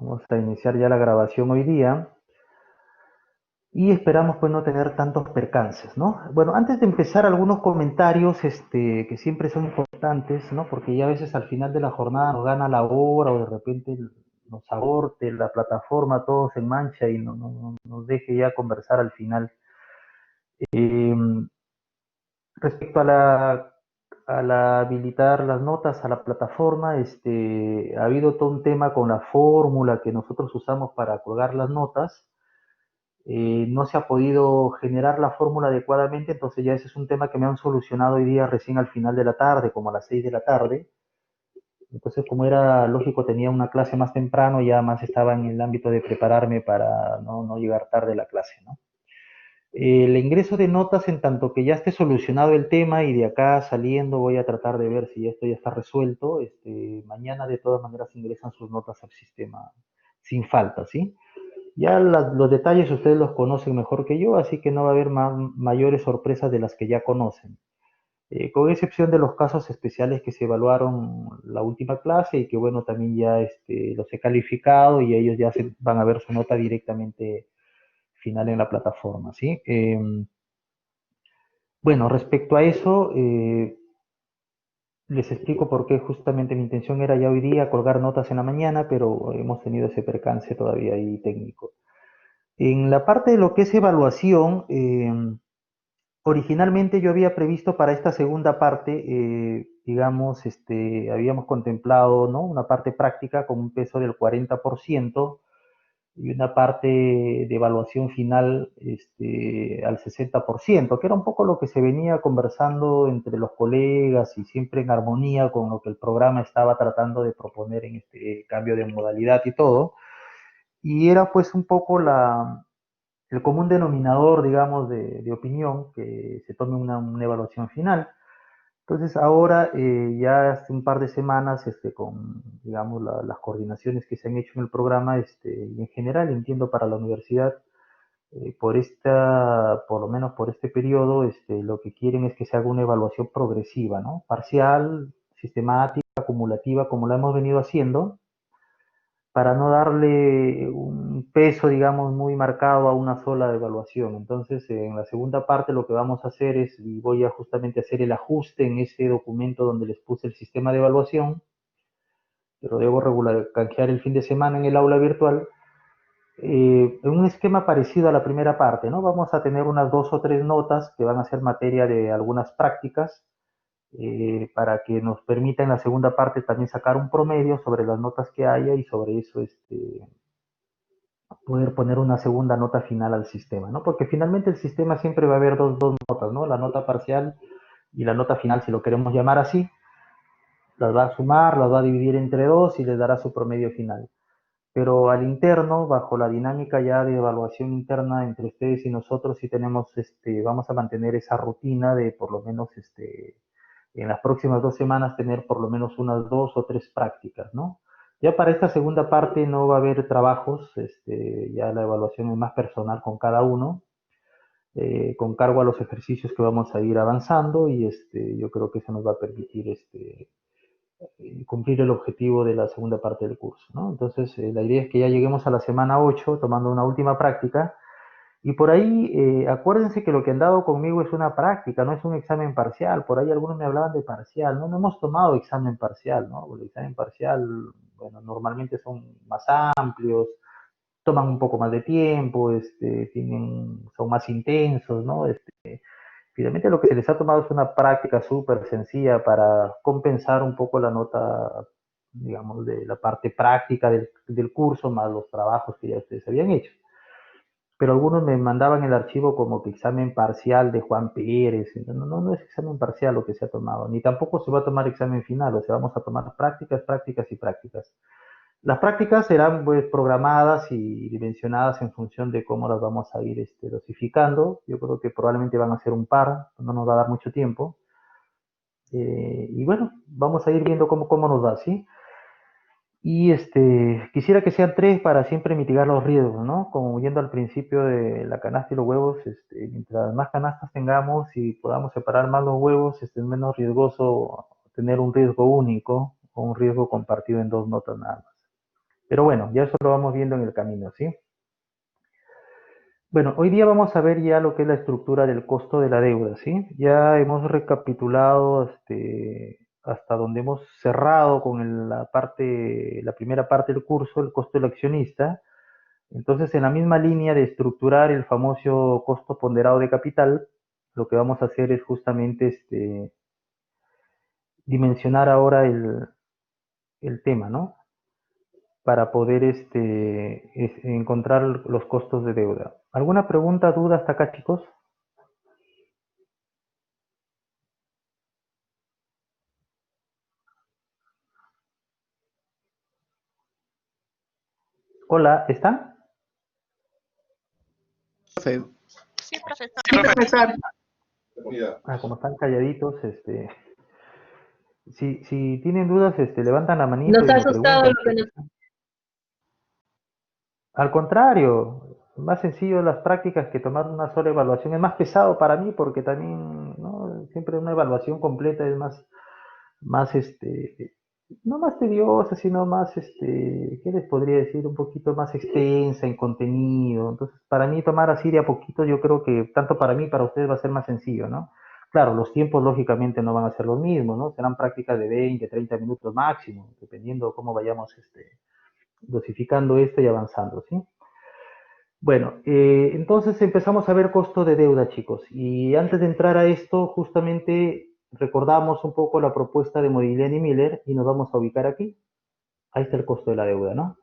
Vamos a iniciar ya la grabación hoy día y esperamos pues no tener tantos percances, ¿no? Bueno, antes de empezar algunos comentarios que siempre son importantes, ¿no? Porque ya a veces al final de la jornada nos gana la hora o de repente nos aborte la plataforma, todo se mancha y no nos deje ya conversar al final. Eh, Respecto a la habilitar las notas a la plataforma, ha habido todo un tema con la fórmula que nosotros usamos para colgar las notas. No se ha podido generar la fórmula adecuadamente, entonces ya ese es un tema que me han solucionado hoy día recién al final de la tarde, como a las 6 de la tarde. Entonces, como era lógico, tenía una clase más temprano, ya más estaba en el ámbito de prepararme para no llegar tarde a la clase, ¿no? El ingreso de notas, en tanto que ya esté solucionado el tema y de acá saliendo voy a tratar de ver si esto ya está resuelto. Mañana de todas maneras ingresan sus notas al sistema sin falta, ¿sí? Ya los detalles ustedes los conocen mejor que yo, así que no va a haber mayores sorpresas de las que ya conocen. Con excepción de los casos especiales que se evaluaron la última clase y que bueno, también ya los he calificado y ellos ya van a ver su nota directamente final en la plataforma, ¿sí? Bueno, respecto a eso, les explico por qué justamente mi intención era ya hoy día colgar notas en la mañana, pero hemos tenido ese percance todavía ahí técnico. En la parte de lo que es evaluación, originalmente yo había previsto para esta segunda parte, digamos, habíamos contemplado, ¿no? Una parte práctica con un peso del 40% y una parte de evaluación final al 60%, que era un poco lo que se venía conversando entre los colegas y siempre en armonía con lo que el programa estaba tratando de proponer en este cambio de modalidad y todo. Y era pues un poco el común denominador, digamos, de opinión, que se tome una evaluación final. Entonces ahora, ya hace un par de semanas, con, digamos, las coordinaciones que se han hecho en el programa, y en general entiendo para la universidad, por lo menos por este periodo, lo que quieren es que se haga una evaluación progresiva, ¿no? Parcial, sistemática, acumulativa, como la hemos venido haciendo, para no darle un peso, digamos, muy marcado a una sola evaluación. Entonces, en la segunda parte lo que vamos a hacer es, y voy a justamente hacer el ajuste en ese documento donde les puse el sistema de evaluación, pero debo canjear el fin de semana en el aula virtual, en un esquema parecido a la primera parte, ¿no? Vamos a tener unas 2 o 3 notas que van a ser materia de algunas prácticas, para que nos permita en la segunda parte también sacar un promedio sobre las notas que haya y sobre eso poder poner una segunda nota final al sistema, ¿no? Porque finalmente el sistema siempre va a haber dos notas, ¿no? La nota parcial y la nota final, si lo queremos llamar así, las va a sumar, las va a dividir entre dos y les dará su promedio final. Pero al interno, bajo la dinámica ya de evaluación interna entre ustedes y nosotros, sí tenemos, vamos a mantener esa rutina de por lo menos, en las próximas 2 semanas tener por lo menos unas 2 o 3 prácticas, ¿no? Ya para esta segunda parte no va a haber trabajos, ya la evaluación es más personal con cada uno, con cargo a los ejercicios que vamos a ir avanzando y yo creo que eso nos va a permitir cumplir el objetivo de la segunda parte del curso, ¿no? Entonces, la idea es que ya lleguemos a la semana 8 tomando una última práctica y por ahí, acuérdense que lo que han dado conmigo es una práctica, no es un examen parcial. Por ahí algunos me hablaban de parcial, no hemos tomado examen parcial, ¿no? El examen parcial, bueno, normalmente son más amplios, toman un poco más de tiempo, son más intensos, ¿no? Finalmente lo que se les ha tomado es una práctica súper sencilla para compensar un poco la nota, digamos, de la parte práctica del curso, más los trabajos que ya ustedes habían hecho. Pero algunos me mandaban el archivo como que examen parcial de Juan Pérez. No es examen parcial lo que se ha tomado, ni tampoco se va a tomar examen final, o sea, vamos a tomar prácticas, prácticas y prácticas. Las prácticas serán pues programadas y dimensionadas en función de cómo las vamos a ir dosificando. Yo creo que probablemente van a ser un par, no nos va a dar mucho tiempo. Y bueno, vamos a ir viendo cómo nos va, ¿sí? Y quisiera que sean 3 para siempre mitigar los riesgos, ¿no? Como yendo al principio de la canasta y los huevos, mientras más canastas tengamos y podamos separar más los huevos, es menos riesgoso tener un riesgo único o un riesgo compartido en 2 notas nada más. Pero bueno, ya eso lo vamos viendo en el camino, ¿sí? Bueno, hoy día vamos a ver ya lo que es la estructura del costo de la deuda, ¿sí? Ya hemos recapitulado hasta donde hemos cerrado con la primera parte del curso, el costo del accionista. Entonces, en la misma línea de estructurar el famoso costo ponderado de capital, lo que vamos a hacer es justamente dimensionar ahora el tema, ¿no? Para poder encontrar los costos de deuda. ¿Alguna pregunta, duda hasta acá, chicos? Hola, ¿están? Profe. Sí, profesor. Sí, profesor. Como están calladitos, si tienen dudas, levantan la manito Nos y ha me asustado preguntan. lo que nos... Al contrario, más sencillo las prácticas que tomar una sola evaluación. Es más pesado para mí porque también, ¿no? Siempre una evaluación completa es más, no más tediosa, sino más, ¿qué les podría decir? Un poquito más extensa en contenido. Entonces, para mí tomar así de a poquito, yo creo que tanto para mí, para ustedes va a ser más sencillo, ¿no? Claro, los tiempos lógicamente no van a ser los mismos, ¿no? Serán prácticas de 20, 30 minutos máximo, dependiendo cómo vayamos, dosificando esto y avanzando, ¿sí? Bueno, entonces empezamos a ver costo de deuda, chicos. Y antes de entrar a esto, justamente recordamos un poco la propuesta de Modigliani y Miller y nos vamos a ubicar aquí. Ahí está el costo de la deuda, ¿no?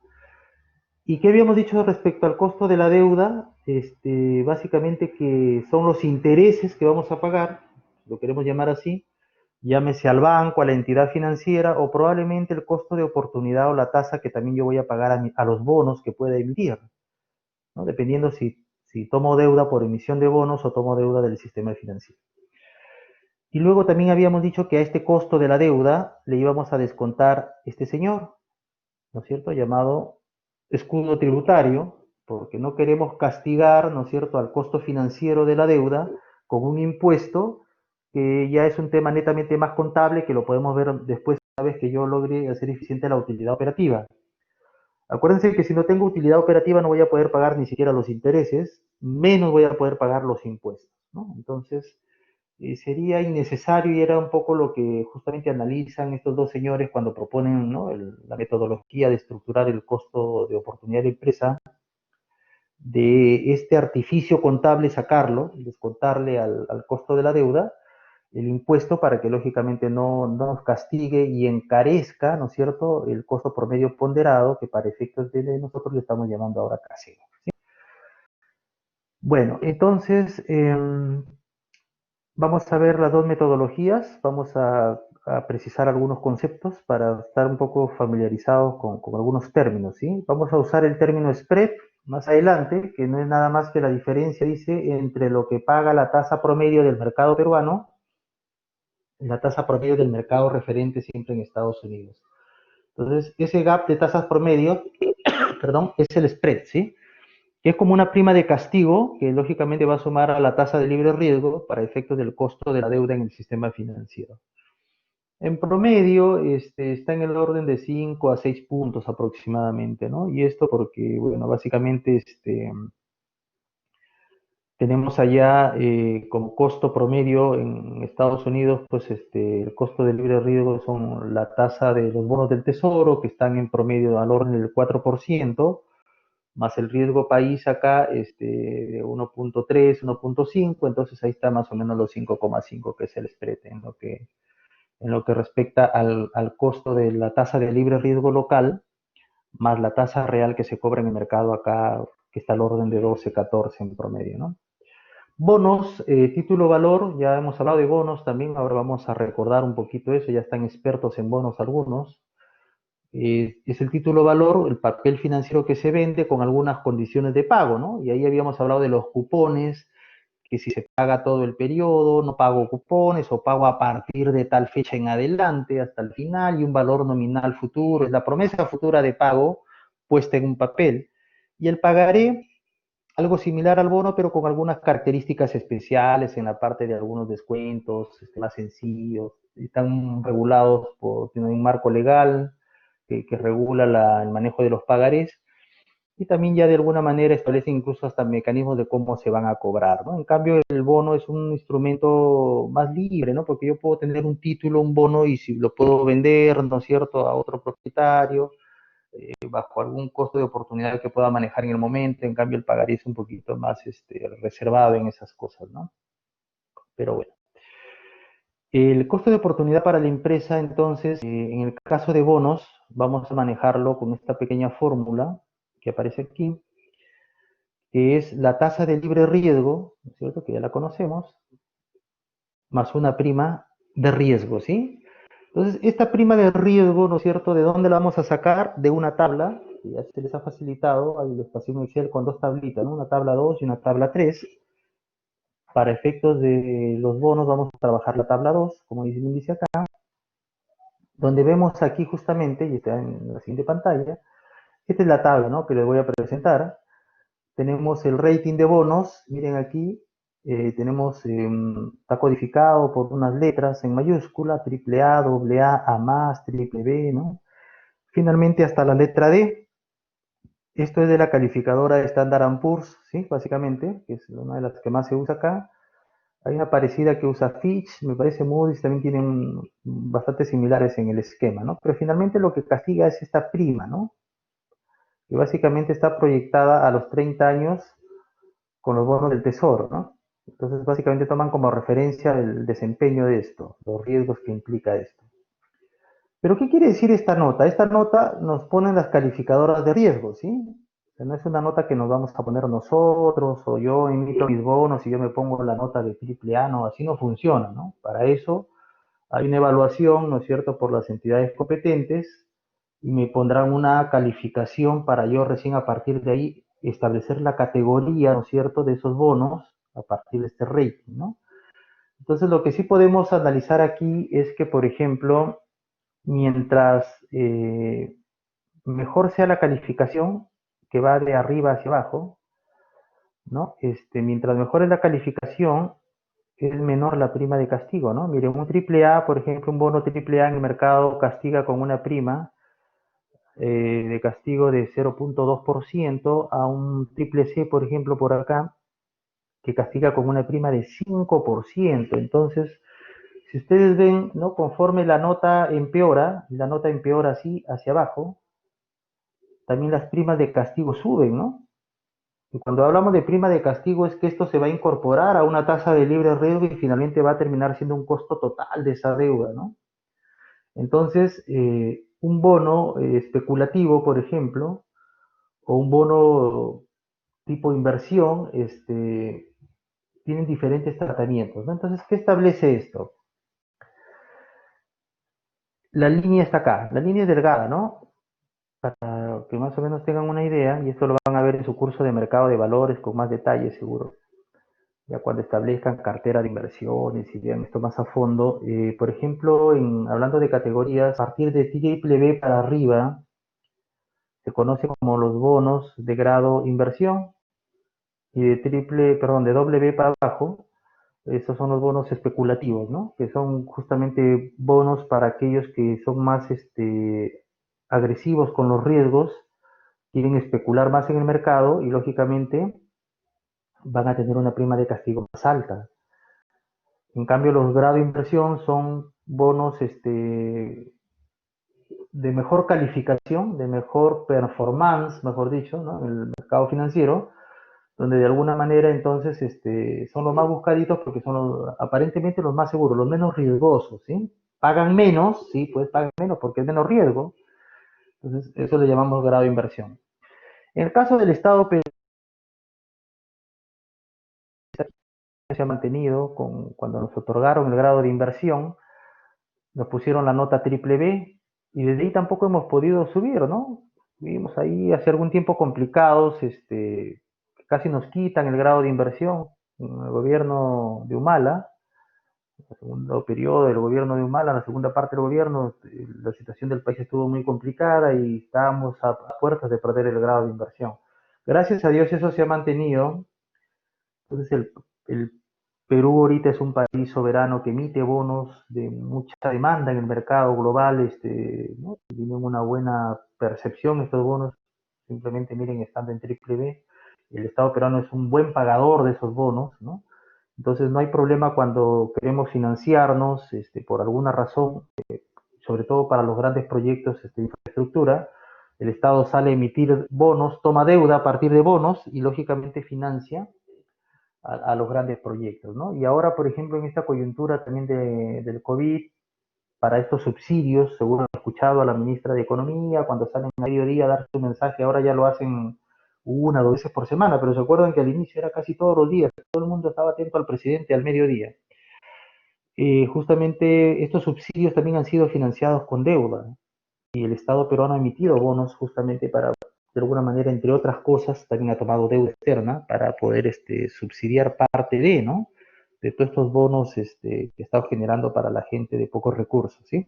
¿Y qué habíamos dicho respecto al costo de la deuda? Básicamente que son los intereses que vamos a pagar, lo queremos llamar así, llámese al banco, a la entidad financiera o probablemente el costo de oportunidad o la tasa que también yo voy a pagar a los bonos que pueda emitir, ¿no? Dependiendo si tomo deuda por emisión de bonos o tomo deuda del sistema financiero. Y luego también habíamos dicho que a este costo de la deuda le íbamos a descontar este señor, ¿no es cierto?, llamado escudo tributario, porque no queremos castigar, ¿no es cierto?, al costo financiero de la deuda con un impuesto que ya es un tema netamente más contable, que lo podemos ver después una vez que yo logre hacer eficiente la utilidad operativa. Acuérdense que si no tengo utilidad operativa no voy a poder pagar ni siquiera los intereses, menos voy a poder pagar los impuestos, ¿no? Entonces, sería innecesario y era un poco lo que justamente analizan estos dos señores cuando proponen, ¿no?, la metodología de estructurar el costo de oportunidad de empresa, de este artificio contable sacarlo, descontarle al costo de la deuda el impuesto para que lógicamente no nos castigue y encarezca, ¿no es cierto?, el costo promedio ponderado, que para efectos de nosotros le estamos llamando ahora casero, ¿sí? Bueno, entonces vamos a ver las dos metodologías, vamos a precisar algunos conceptos para estar un poco familiarizados con algunos términos, ¿sí? Vamos a usar el término spread más adelante, que no es nada más que la diferencia, dice, entre lo que paga la tasa promedio del mercado peruano, la tasa promedio del mercado referente siempre en Estados Unidos. Entonces, ese gap de tasas promedio, perdón, es el spread, ¿sí? Que es como una prima de castigo que lógicamente va a sumar a la tasa de libre riesgo para efectos del costo de la deuda en el sistema financiero. En promedio, está en el orden de 5 a 6 puntos aproximadamente, ¿no? Y esto porque, bueno, básicamente, tenemos allá como costo promedio en Estados Unidos, pues el costo del libre riesgo son la tasa de los bonos del tesoro, que están en promedio al orden del 4%, más el riesgo país acá de 1.3, 1.5, entonces ahí está más o menos los 5,5 que es el spread en lo que respecta al costo de la tasa de libre riesgo local, más la tasa real que se cobra en el mercado acá, que está al orden de 12, 14 en promedio, ¿no? Bonos, título valor, ya hemos hablado de bonos también, ahora vamos a recordar un poquito eso, ya están expertos en bonos algunos. Es el título valor, el papel financiero que se vende con algunas condiciones de pago, ¿no? Y ahí habíamos hablado de los cupones, que si se paga todo el periodo, no pago cupones o pago a partir de tal fecha en adelante hasta el final, y un valor nominal futuro, es la promesa futura de pago puesta en un papel. Y el pagaré, algo similar al bono, pero con algunas características especiales en la parte de algunos descuentos más sencillos, están regulados por un marco legal, que regula el manejo de los pagarés, y también ya de alguna manera establece incluso hasta mecanismos de cómo se van a cobrar, ¿no? En cambio, el bono es un instrumento más libre, ¿no? Porque yo puedo tener un título, un bono, y si lo puedo vender, ¿no es cierto?, a otro propietario, bajo algún costo de oportunidad que pueda manejar en el momento. En cambio, el pagaré es un poquito más reservado en esas cosas, ¿no? Pero bueno. El costo de oportunidad para la empresa, entonces, en el caso de bonos, vamos a manejarlo con esta pequeña fórmula que aparece aquí, que es la tasa de libre riesgo, ¿no es cierto?, que ya la conocemos, más una prima de riesgo, ¿sí? Entonces, esta prima de riesgo, ¿no es cierto?, ¿de dónde la vamos a sacar? De una tabla, que ya se les ha facilitado, ahí les pasé un Excel con dos tablitas, ¿no? Una tabla 2 y una tabla 3. Para efectos de los bonos vamos a trabajar la tabla 2, como dice acá, donde vemos aquí justamente, y está en la siguiente pantalla, esta es la tabla, ¿no?, que les voy a presentar. Tenemos el rating de bonos, miren aquí, tenemos, está codificado por unas letras en mayúscula, triple A, doble A más, triple B, ¿no? Finalmente hasta la letra D. Esto es de la calificadora de Standard Poor's, ¿sí? Básicamente, que es una de las que más se usa acá. Hay una parecida que usa Fitch, me parece Moody's, también tienen bastante similares en el esquema, ¿no? Pero finalmente lo que castiga es esta prima, ¿no?, que básicamente está proyectada a los 30 años con los bonos del tesoro, ¿no? Entonces, básicamente toman como referencia el desempeño de esto, los riesgos que implica esto. Pero, ¿qué quiere decir esta nota? Esta nota nos pone las calificadoras de riesgo, ¿sí? O sea, no es una nota que nos vamos a poner nosotros, o yo emito mis bonos y yo me pongo la nota de triple A, no, así no funciona, ¿no? Para eso hay una evaluación, ¿no es cierto?, por las entidades competentes, y me pondrán una calificación para yo recién a partir de ahí establecer la categoría, ¿no es cierto?, de esos bonos a partir de este rating, ¿no? Entonces, lo que sí podemos analizar aquí es que, por ejemplo, mientras mejor sea la calificación, que va de arriba hacia abajo, ¿no? Mientras mejor es la calificación, es menor la prima de castigo, ¿no? Miren, un triple A, por ejemplo, un bono triple A en el mercado castiga con una prima de castigo de 0.2% a un triple C, por ejemplo, por acá, que castiga con una prima de 5%. Entonces, si ustedes ven, ¿no?, conforme la nota empeora así hacia abajo, también las primas de castigo suben, ¿no? Y cuando hablamos de prima de castigo es que esto se va a incorporar a una tasa de libre riesgo y finalmente va a terminar siendo un costo total de esa deuda, ¿no? Entonces, un bono especulativo, por ejemplo, o un bono tipo inversión, tienen diferentes tratamientos, ¿no? Entonces, ¿qué establece esto? La línea está acá, la línea es delgada, ¿no? Para que más o menos tengan una idea, y esto lo van a ver en su curso de mercado de valores con más detalle seguro, ya cuando establezcan cartera de inversiones y vean esto más a fondo. Por ejemplo, hablando de categorías, a partir de triple B para arriba, se conoce como los bonos de grado inversión, y de doble B para abajo, estos son los bonos especulativos, ¿no? Que son justamente bonos para aquellos que son más agresivos con los riesgos, quieren especular más en el mercado y lógicamente van a tener una prima de castigo más alta. En cambio, los grado de inversión son bonos de mejor calificación, de mejor performance, mejor dicho, ¿no?, en el mercado financiero, donde de alguna manera entonces son los más buscaditos porque son aparentemente los más seguros, los menos riesgosos, ¿sí? Pagan menos, sí, pues pagan menos porque es menos riesgo. Entonces, eso le llamamos grado de inversión. En el caso del Estado, se ha mantenido cuando nos otorgaron el grado de inversión, nos pusieron la nota triple B, y desde ahí tampoco hemos podido subir, ¿no? Vivimos ahí hace algún tiempo complicados, casi nos quitan el grado de inversión en el gobierno de Humala, el segundo periodo del gobierno de Humala, la segunda parte del gobierno, la situación del país estuvo muy complicada y estábamos a puertas de perder el grado de inversión. Gracias a Dios eso se ha mantenido. Entonces el Perú ahorita es un país soberano que emite bonos de mucha demanda en el mercado global, ¿no? Tienen una buena percepción estos bonos, simplemente miren, estando en triple B, el Estado peruano es un buen pagador de esos bonos, ¿no? Entonces no hay problema cuando queremos financiarnos por alguna razón, sobre todo para los grandes proyectos de infraestructura, el Estado sale a emitir bonos, toma deuda a partir de bonos y lógicamente financia a los grandes proyectos, ¿no? Y ahora, por ejemplo, en esta coyuntura también del COVID, para estos subsidios, seguro han escuchado a la ministra de Economía, cuando salen a mediodía a dar su mensaje, ahora ya lo hacen una o dos veces por semana, pero se acuerdan que al inicio era casi todos los días, todo el mundo estaba atento al presidente al mediodía. Justamente estos subsidios también han sido financiados con deuda y el Estado peruano ha emitido bonos justamente para, de alguna manera, entre otras cosas, también ha tomado deuda externa para poder subsidiar parte de, ¿no? De todos estos bonos que está generando para la gente de pocos recursos, ¿sí?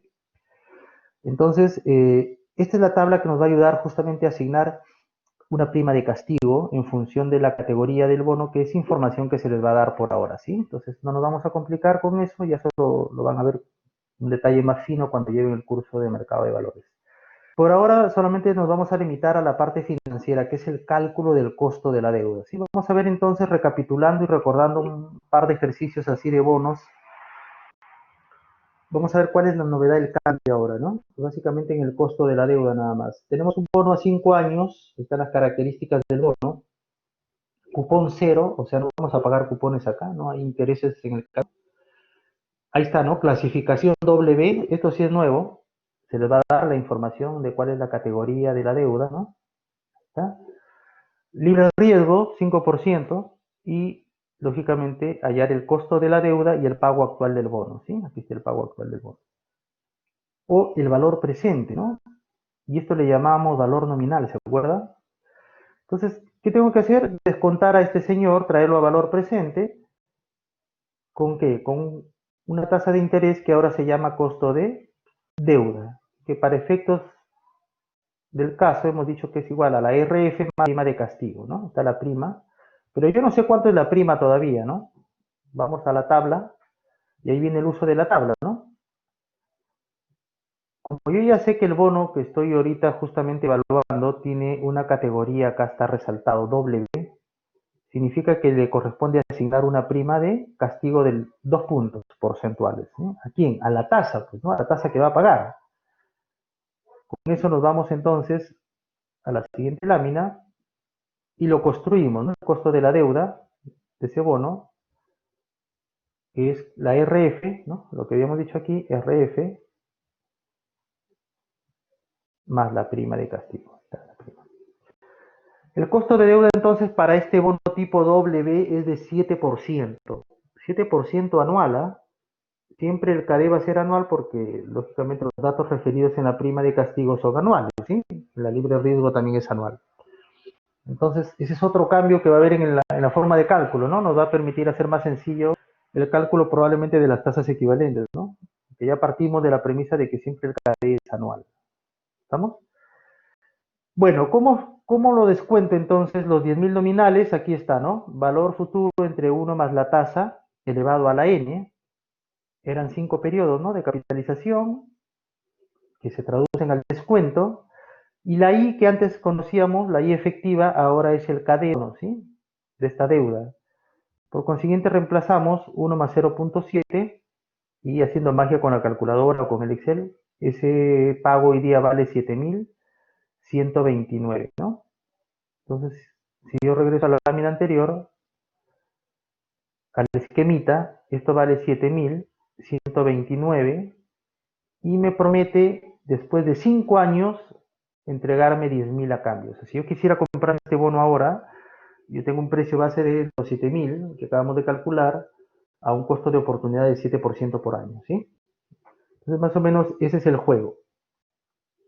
Entonces, esta es la tabla que nos va a ayudar justamente a asignar una prima de castigo en función de la categoría del bono, que es información que se les va a dar por ahora, ¿sí? Entonces, no nos vamos a complicar con eso, ya solo lo van a ver un detalle más fino cuando lleven el curso de mercado de valores. Por ahora solamente nos vamos a limitar a la parte financiera, que es el cálculo del costo de la deuda. ¿Sí? Vamos a ver entonces, recapitulando y recordando un par de ejercicios así de bonos, vamos a ver cuál es la novedad del cambio ahora, ¿no? Básicamente en el costo de la deuda nada más. Tenemos un bono a 5 años, están las características del bono, cupón cero, o sea, no vamos a pagar cupones acá, no hay intereses en el cambio. Ahí está, ¿no? Clasificación doble B, esto sí es nuevo, se les va a dar la información de cuál es la categoría de la deuda, ¿no? ¿Está? Libre riesgo, 5%, y lógicamente hallar el costo de la deuda y el pago actual del bono, ¿sí? Aquí está el pago actual del bono. O el valor presente, ¿no? Y esto le llamamos valor nominal, ¿se acuerda? Entonces, ¿qué tengo que hacer? Descontar a este señor, traerlo a valor presente, ¿con qué? Con una tasa de interés que ahora se llama costo de deuda, que para efectos del caso hemos dicho que es igual a la RF más prima de castigo, ¿no? Está la prima, pero yo no sé cuánto es la prima todavía, ¿no? Vamos a la tabla y ahí viene el uso de la tabla, ¿no? Como yo ya sé que el bono que estoy ahorita justamente evaluando tiene una categoría, acá está resaltado, W, significa que le corresponde asignar una prima de castigo de 2 puntos porcentuales. ¿Sí? ¿A quién? A la tasa, pues, ¿no? A la tasa que va a pagar. Con eso nos vamos entonces a la siguiente lámina y lo construimos, ¿no? El costo de la deuda de ese bono, que es la RF, ¿no? Lo que habíamos dicho aquí, RF más la prima de castigo. El costo de deuda entonces para este bono tipo W es de 7%. 7% anual, ¿ah? Siempre el CADE va a ser anual porque lógicamente los datos referidos en la prima de castigo son anuales, ¿sí? La libre riesgo también es anual. Entonces, ese es otro cambio que va a haber en la forma de cálculo, ¿no? Nos va a permitir hacer más sencillo el cálculo probablemente de las tasas equivalentes, ¿no? Que ya partimos de la premisa de que siempre el CADE es anual. ¿Estamos? Bueno, ¿cómo lo descuento entonces los 10.000 nominales? Aquí está, ¿no? Valor futuro entre 1 más la tasa elevado a la n. Eran 5 periodos, ¿no? De capitalización que se traducen al descuento. Y la I que antes conocíamos, la I efectiva, ahora es el cadeno, ¿sí? De esta deuda. Por consiguiente, reemplazamos 1 más 0.7 y haciendo magia con la calculadora o con el Excel, ese pago hoy día vale 7.129, ¿no? Entonces, si yo regreso a la lámina anterior, al esquemita, esto vale 7.129 y me promete, después de 5 años, entregarme 10.000 a cambio. O sea, si yo quisiera comprar este bono ahora, yo tengo un precio base de los 7.000 que acabamos de calcular a un costo de oportunidad del 7% por año, ¿sí? Entonces, más o menos, ese es el juego.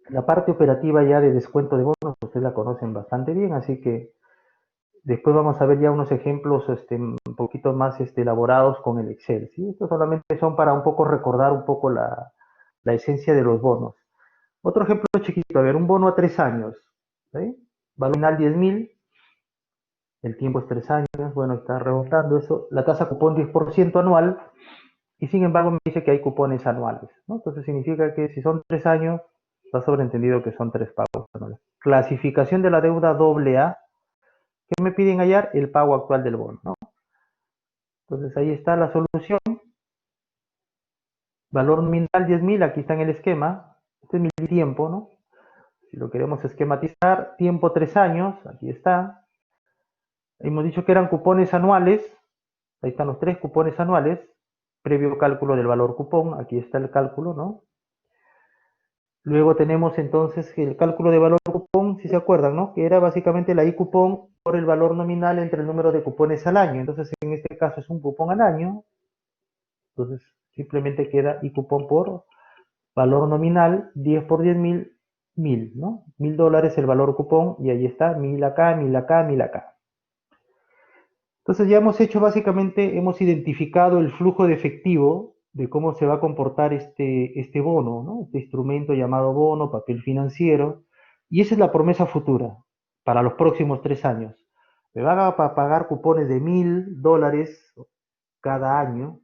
La parte operativa ya de descuento de bonos, ustedes la conocen bastante bien, así que después vamos a ver ya unos ejemplos un poquito más elaborados con el Excel, ¿sí? Estos solamente son para un poco recordar un poco la esencia de los bonos. Otro ejemplo chiquito, a ver, un bono a 3 años, ¿sí? Valor nominal 10.000, el tiempo es 3 años, bueno, está rebotando eso, la tasa cupón 10% anual, y sin embargo me dice que hay cupones anuales, ¿no? Entonces significa que si son 3 años, está sobreentendido que son 3 pagos anuales. Clasificación de la deuda doble A, que me piden hallar el pago actual del bono, ¿no? Entonces ahí está la solución, valor nominal 10.000, aquí está en el esquema, este es mi tiempo, ¿no? Si lo queremos esquematizar, tiempo 3 años, aquí está. Hemos dicho que eran cupones anuales, ahí están los 3 cupones anuales, previo cálculo del valor cupón, aquí está el cálculo, ¿no? Luego tenemos entonces el cálculo de valor cupón, si se acuerdan, ¿no? Que era básicamente la I cupón por el valor nominal entre el número de cupones al año. Entonces, en este caso es un cupón al año, entonces simplemente queda I cupón por valor nominal, 10 por 10.000, 1.000, ¿no? $1.000 el valor cupón, y ahí está, 1.000 acá, 1.000 acá, 1.000 acá. Entonces ya hemos hecho básicamente, hemos identificado el flujo de efectivo de cómo se va a comportar este bono, ¿no? Este instrumento llamado bono, papel financiero, y esa es la promesa futura para los próximos 3 años. Me van a pagar cupones de $1.000 cada año,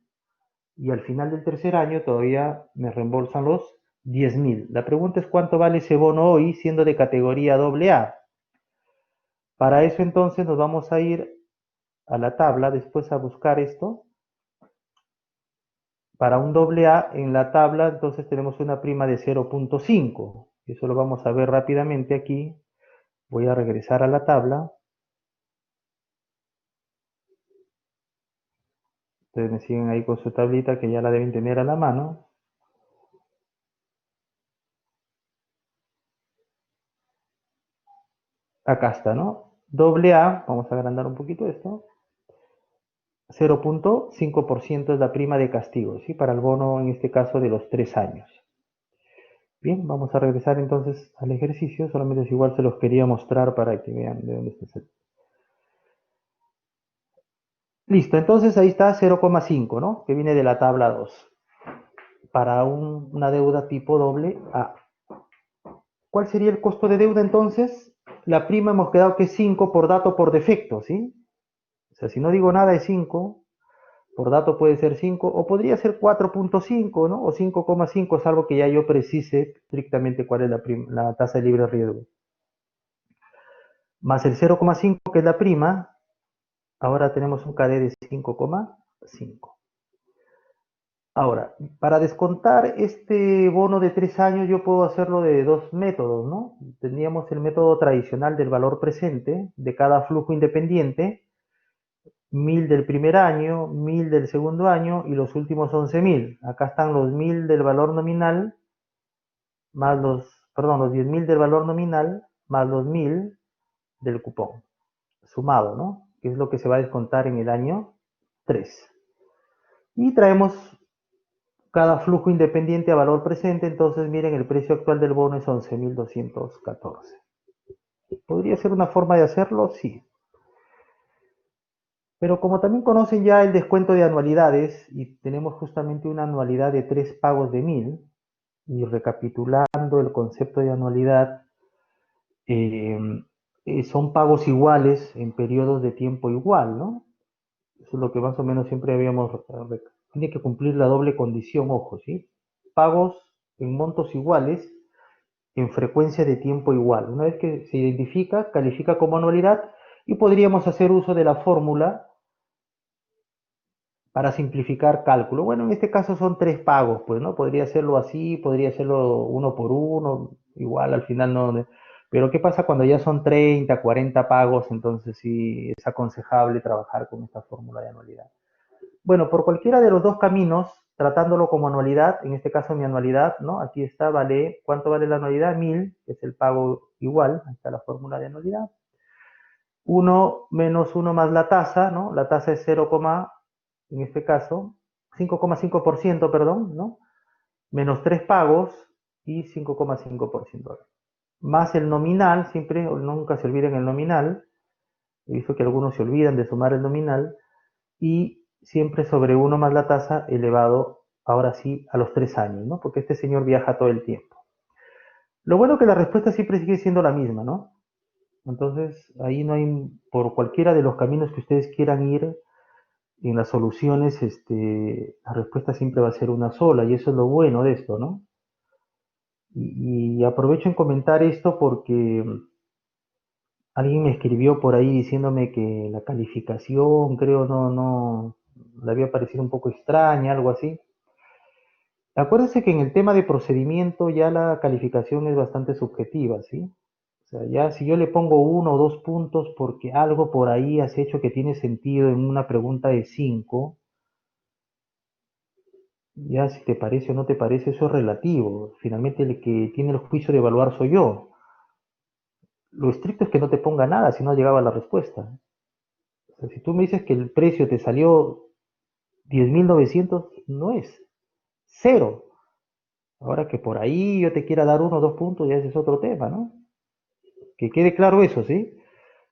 y al final del tercer año todavía me reembolsan los 10.000. La pregunta es cuánto vale ese bono hoy siendo de categoría AA. Para eso entonces nos vamos a ir a la tabla, después a buscar esto. Para un AA en la tabla, entonces tenemos una prima de 0.5. Eso lo vamos a ver rápidamente aquí. Voy a regresar a la tabla. Ustedes me siguen ahí con su tablita que ya la deben tener a la mano. Acá está, ¿no? AA, vamos a agrandar un poquito esto. 0.5% es la prima de castigo, ¿sí? Para el bono, en este caso, de los 3 años. Bien, vamos a regresar entonces al ejercicio. Solamente es igual, se los quería mostrar para que vean de dónde está. Listo, entonces ahí está 0,5, ¿no? Que viene de la tabla 2. Para una deuda tipo doble A. ¿Cuál sería el costo de deuda entonces? La prima hemos quedado que es 5 por dato por defecto, ¿sí? O sea, si no digo nada es 5, por dato puede ser 5, o podría ser 4.5, ¿no? O 5,5, salvo que ya yo precise estrictamente cuál es la tasa de libre riesgo. Más el 0,5, que es la prima, ahora tenemos un KD de 5,5. Ahora, para descontar este bono de 3 años, yo puedo hacerlo de 2 métodos, ¿no? Tendríamos el método tradicional del valor presente de cada flujo independiente, 1.000 del primer año, 1.000 del segundo año y los últimos 11.000. Acá están los 1.000 del valor nominal, más los 10.000 del valor nominal, más los 1.000 del cupón, sumado, ¿no? Que es lo que se va a descontar en el año 3. Y traemos cada flujo independiente a valor presente, entonces miren, el precio actual del bono es 11.214. ¿Podría ser una forma de hacerlo? Sí. Pero como también conocen ya el descuento de anualidades, y tenemos justamente una anualidad de 3 pagos de 1.000, y recapitulando el concepto de anualidad, eh, son pagos iguales en periodos de tiempo igual, ¿no? Eso es lo que más o menos siempre habíamos. Tiene que cumplir la doble condición, ojo, ¿sí? Pagos en montos iguales en frecuencia de tiempo igual. Una vez que se identifica, califica como anualidad, y podríamos hacer uso de la fórmula para simplificar cálculo. Bueno, en este caso son 3 pagos, pues, ¿no? Podría hacerlo así, podría hacerlo uno por uno, igual al final no. Pero ¿qué pasa cuando ya son 30, 40 pagos? Entonces sí es aconsejable trabajar con esta fórmula de anualidad. Bueno, por cualquiera de los dos caminos, tratándolo como anualidad, en este caso mi anualidad, ¿no? Aquí está, vale, ¿cuánto vale la anualidad? 1.000, que es el pago igual, ahí está la fórmula de anualidad. 1 menos 1 más la tasa, ¿no? La tasa es 0, en este caso, 5,5%, perdón, ¿no? Menos 3 pagos y 5,5%. Más el nominal, siempre, nunca se olviden el nominal, he visto que algunos se olvidan de sumar el nominal, y siempre sobre 1 más la tasa elevado, ahora sí, a los 3 años, ¿no? Porque este señor viaja todo el tiempo. Lo bueno es que la respuesta siempre sigue siendo la misma, ¿no? Entonces, ahí no hay, por cualquiera de los caminos que ustedes quieran ir, en las soluciones, la respuesta siempre va a ser una sola, y eso es lo bueno de esto, ¿no? Y aprovecho en comentar esto porque alguien me escribió por ahí diciéndome que la calificación, creo, no, le había parecido un poco extraña, algo así. Acuérdense que en el tema de procedimiento ya la calificación es bastante subjetiva, ¿sí? O sea, ya si yo le pongo 1 o 2 puntos porque algo por ahí has hecho que tiene sentido en una pregunta de 5, ya si te parece o no te parece, eso es relativo. Finalmente el que tiene el juicio de evaluar soy yo. Lo estricto es que no te ponga nada si no llegaba a la respuesta. O sea, si tú me dices que el precio te salió 10.900, no es cero. Ahora que por ahí yo te quiera dar 1 o 2 puntos, ya ese es otro tema, ¿no? Que quede claro eso, ¿sí?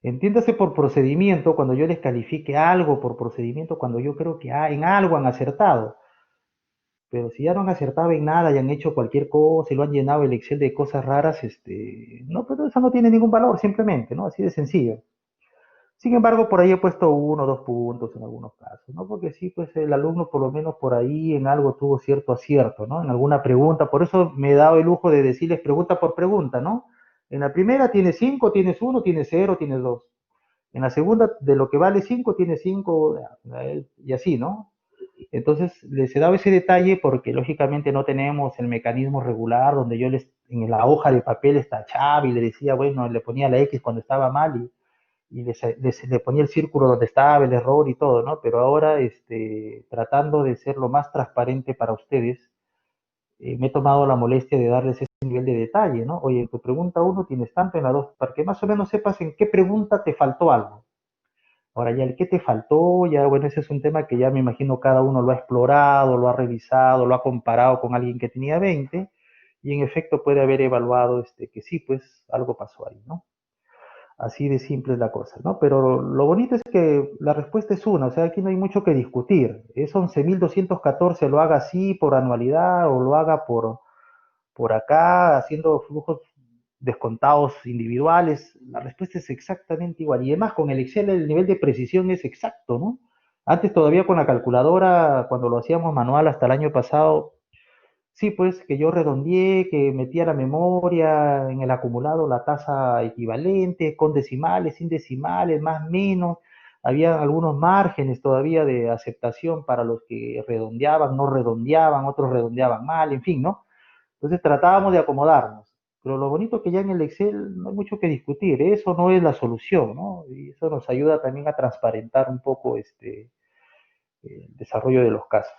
Entiéndase por procedimiento, cuando yo les califique algo por procedimiento, cuando yo creo que en algo han acertado. Pero si ya no han acertado en nada y han hecho cualquier cosa y lo han llenado el Excel de cosas raras, no, pero eso no tiene ningún valor, simplemente, ¿no? Así de sencillo. Sin embargo, por ahí he puesto 1 o 2 puntos en algunos casos, ¿no? Porque sí, pues el alumno por lo menos por ahí en algo tuvo cierto acierto, ¿no? En alguna pregunta, por eso me he dado el lujo de decirles pregunta por pregunta, ¿no? En la primera tienes 5, tienes 1, tienes 0, tienes 2. En la segunda, de lo que vale 5, tienes 5, y así, ¿no? Entonces, les he dado ese detalle porque lógicamente no tenemos el mecanismo regular donde yo en la hoja de papel tachaba y le decía, bueno, le ponía la X cuando estaba mal y le ponía el círculo donde estaba el error y todo, ¿no? Pero ahora, tratando de ser lo más transparente para ustedes, me he tomado la molestia de darles ese nivel de detalle, ¿no? Oye, en tu pregunta uno tienes tanto, en la dos, para que más o menos sepas en qué pregunta te faltó algo. Ahora ya el qué te faltó, ya bueno, ese es un tema que ya me imagino cada uno lo ha explorado, lo ha revisado, lo ha comparado con alguien que tenía 20 y en efecto puede haber evaluado que sí, pues algo pasó ahí, ¿no? Así de simple es la cosa, ¿no? Pero lo bonito es que la respuesta es una, o sea, aquí no hay mucho que discutir. Es 11.214, lo haga así por anualidad o lo haga por acá, haciendo flujos descontados individuales, la respuesta es exactamente igual. Y además con el Excel el nivel de precisión es exacto, ¿no? Antes todavía con la calculadora, cuando lo hacíamos manual hasta el año pasado, sí, pues que yo redondeé, que metía la memoria en el acumulado la tasa equivalente, con decimales, sin decimales, más menos. Había algunos márgenes todavía de aceptación para los que redondeaban, no redondeaban, otros redondeaban mal, en fin, ¿no? Entonces tratábamos de acomodarnos. Pero lo bonito es que ya en el Excel no hay mucho que discutir, eso no es la solución, ¿no? Y eso nos ayuda también a transparentar un poco el desarrollo de los casos.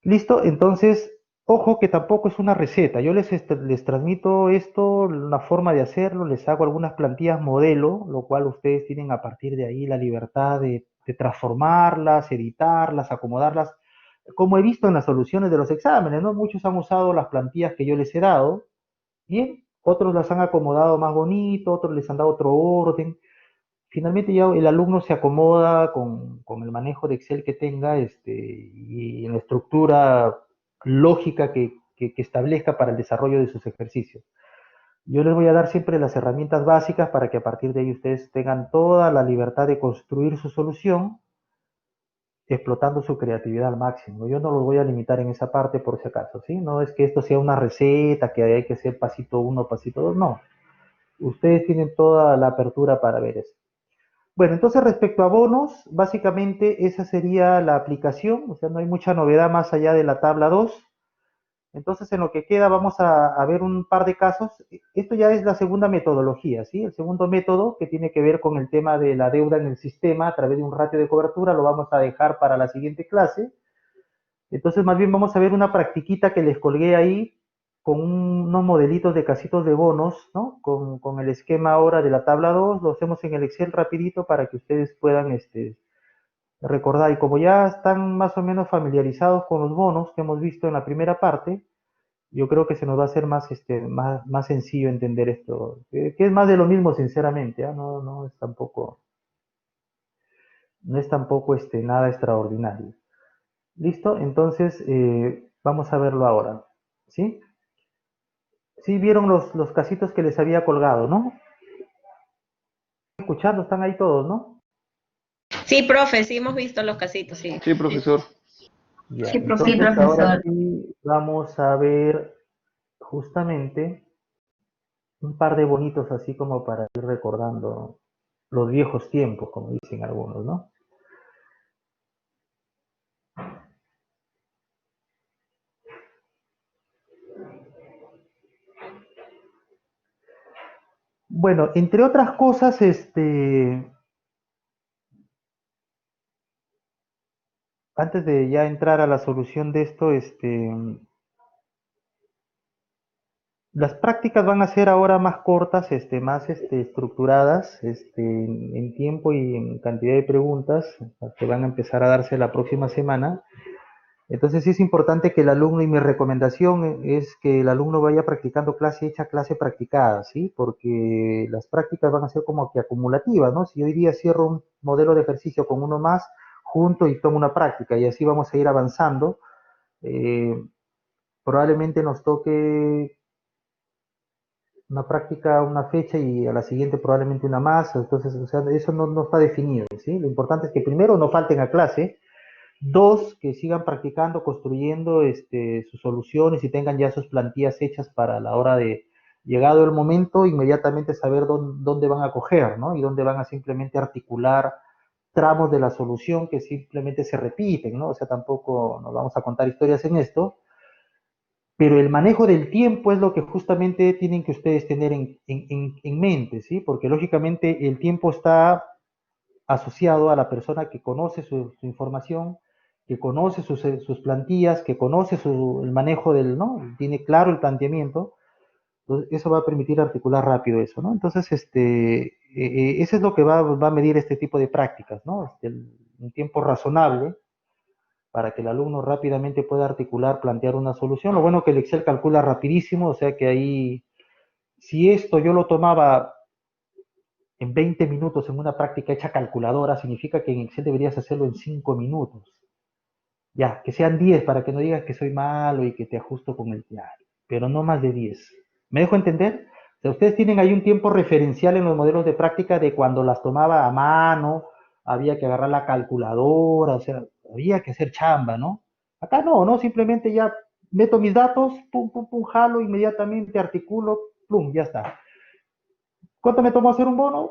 Listo, entonces, ojo que tampoco es una receta. Yo les transmito esto, una forma de hacerlo, les hago algunas plantillas modelo, lo cual ustedes tienen a partir de ahí la libertad de transformarlas, editarlas, acomodarlas, como he visto en las soluciones de los exámenes, ¿no? Muchos han usado las plantillas que yo les he dado, bien, otros las han acomodado más bonito, otros les han dado otro orden. Finalmente ya el alumno se acomoda con el manejo de Excel que tenga y en la estructura lógica que establezca para el desarrollo de sus ejercicios. Yo les voy a dar siempre las herramientas básicas para que a partir de ahí ustedes tengan toda la libertad de construir su solución explotando su creatividad al máximo. Yo no los voy a limitar en esa parte por si acaso, ¿sí? No es que esto sea una receta, que hay que hacer pasito uno, pasito dos, no. Ustedes tienen toda la apertura para ver eso. Bueno, entonces respecto a bonos, básicamente esa sería la aplicación, o sea, no hay mucha novedad más allá de la tabla 2. Entonces, en lo que queda vamos a ver un par de casos. Esto ya es la segunda metodología, ¿sí? El segundo método que tiene que ver con el tema de la deuda en el sistema a través de un ratio de cobertura, lo vamos a dejar para la siguiente clase. Entonces, más bien vamos a ver una practiquita que les colgué ahí con unos modelitos de casitos de bonos, ¿no? Con el esquema ahora de la tabla 2, lo hacemos en el Excel rapidito para que ustedes puedan recordar. Y como ya están más o menos familiarizados con los bonos que hemos visto en la primera parte, yo creo que se nos va a hacer más sencillo entender esto, que es más de lo mismo, sinceramente, ¿eh? No, no es tampoco nada extraordinario. ¿Listo? Entonces, vamos a verlo ahora. ¿Sí? Sí vieron los casitos que les había colgado, ¿no? escuchando? ¿Están ahí todos, no? Sí, profe, sí hemos visto los casitos, sí. Sí, profesor. Ya, Sí, entonces ahora profesor. sí vamos a ver justamente un par de bonitos así como para ir recordando los viejos tiempos, como dicen algunos, ¿no? Bueno, entre otras cosas, antes de ya entrar a la solución de esto, las prácticas van a ser ahora más cortas, más estructuradas, en tiempo y en cantidad de preguntas que van a empezar a darse la próxima semana. Entonces sí es importante que el alumno, y mi recomendación es que el alumno vaya practicando clase hecha, clase practicada, ¿sí? Porque las prácticas van a ser como que acumulativas, ¿no? Si hoy día cierro un modelo de ejercicio con uno más, junto y tomo una práctica, y así vamos a ir avanzando. Eh, Probablemente nos toque una práctica, una fecha y a la siguiente probablemente una más, entonces, o sea, eso no está definido, ¿sí? Lo importante es que primero no falten a clase, dos, que sigan practicando, construyendo sus soluciones y tengan ya sus plantillas hechas para la hora de, llegado el momento, inmediatamente saber dónde van a coger, ¿no? Y dónde van a simplemente articular tramos de la solución que simplemente se repiten, ¿no? O sea, tampoco nos vamos a contar historias en esto, pero el manejo del tiempo es lo que justamente tienen que ustedes tener en mente, ¿sí? Porque lógicamente el tiempo está asociado a la persona que conoce su información, que conoce sus plantillas, que conoce el manejo del, ¿no? Tiene claro el planteamiento. Entonces, eso va a permitir articular rápido eso, ¿no? Entonces, eso es lo que va a medir este tipo de prácticas, ¿no? Un tiempo razonable para que el alumno rápidamente pueda articular, plantear una solución. Lo bueno es que el Excel calcula rapidísimo, o sea que ahí, si esto yo lo tomaba en 20 minutos en una práctica hecha calculadora, significa que en Excel deberías hacerlo en 5 minutos. Ya, que sean 10 para que no digas que soy malo y que te ajusto con el diario, pero no más de 10. ¿Me dejo entender? O sea, ustedes tienen ahí un tiempo referencial en los modelos de práctica de cuando las tomaba a mano, había que agarrar la calculadora, o sea, había que hacer chamba, ¿no? Acá no, ¿no? Simplemente ya meto mis datos, pum, pum, pum, jalo, inmediatamente articulo, plum, ya está. ¿Cuánto me tomó hacer un bono?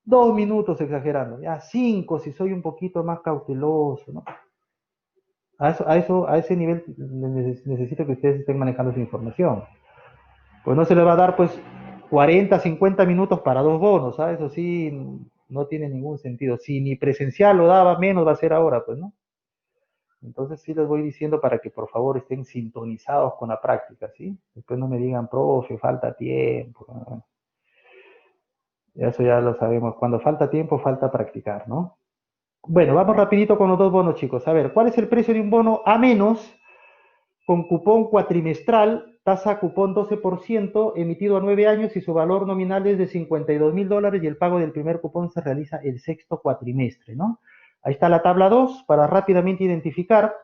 2 minutos exagerando, ya 5 si soy un poquito más cauteloso, ¿no? A ese nivel necesito que ustedes estén manejando esa información. Pues no se le va a dar pues 40, 50 minutos para dos bonos, ¿sabes? Eso sí, no tiene ningún sentido. Si ni presencial lo daba, menos va a ser ahora, pues, ¿no? Entonces sí les voy diciendo para que por favor estén sintonizados con la práctica, ¿sí? Después no me digan, profe, falta tiempo, ¿no? Eso ya lo sabemos. Cuando falta tiempo, falta practicar, ¿no? Bueno, vamos rapidito con los dos bonos, chicos. A ver, ¿cuál es el precio de un bono A menos con cupón cuatrimestral, tasa cupón 12%, emitido a 9 años y su valor nominal es de $52.000 y el pago del primer cupón se realiza el sexto cuatrimestre, ¿no? Ahí está la tabla 2 para rápidamente identificar.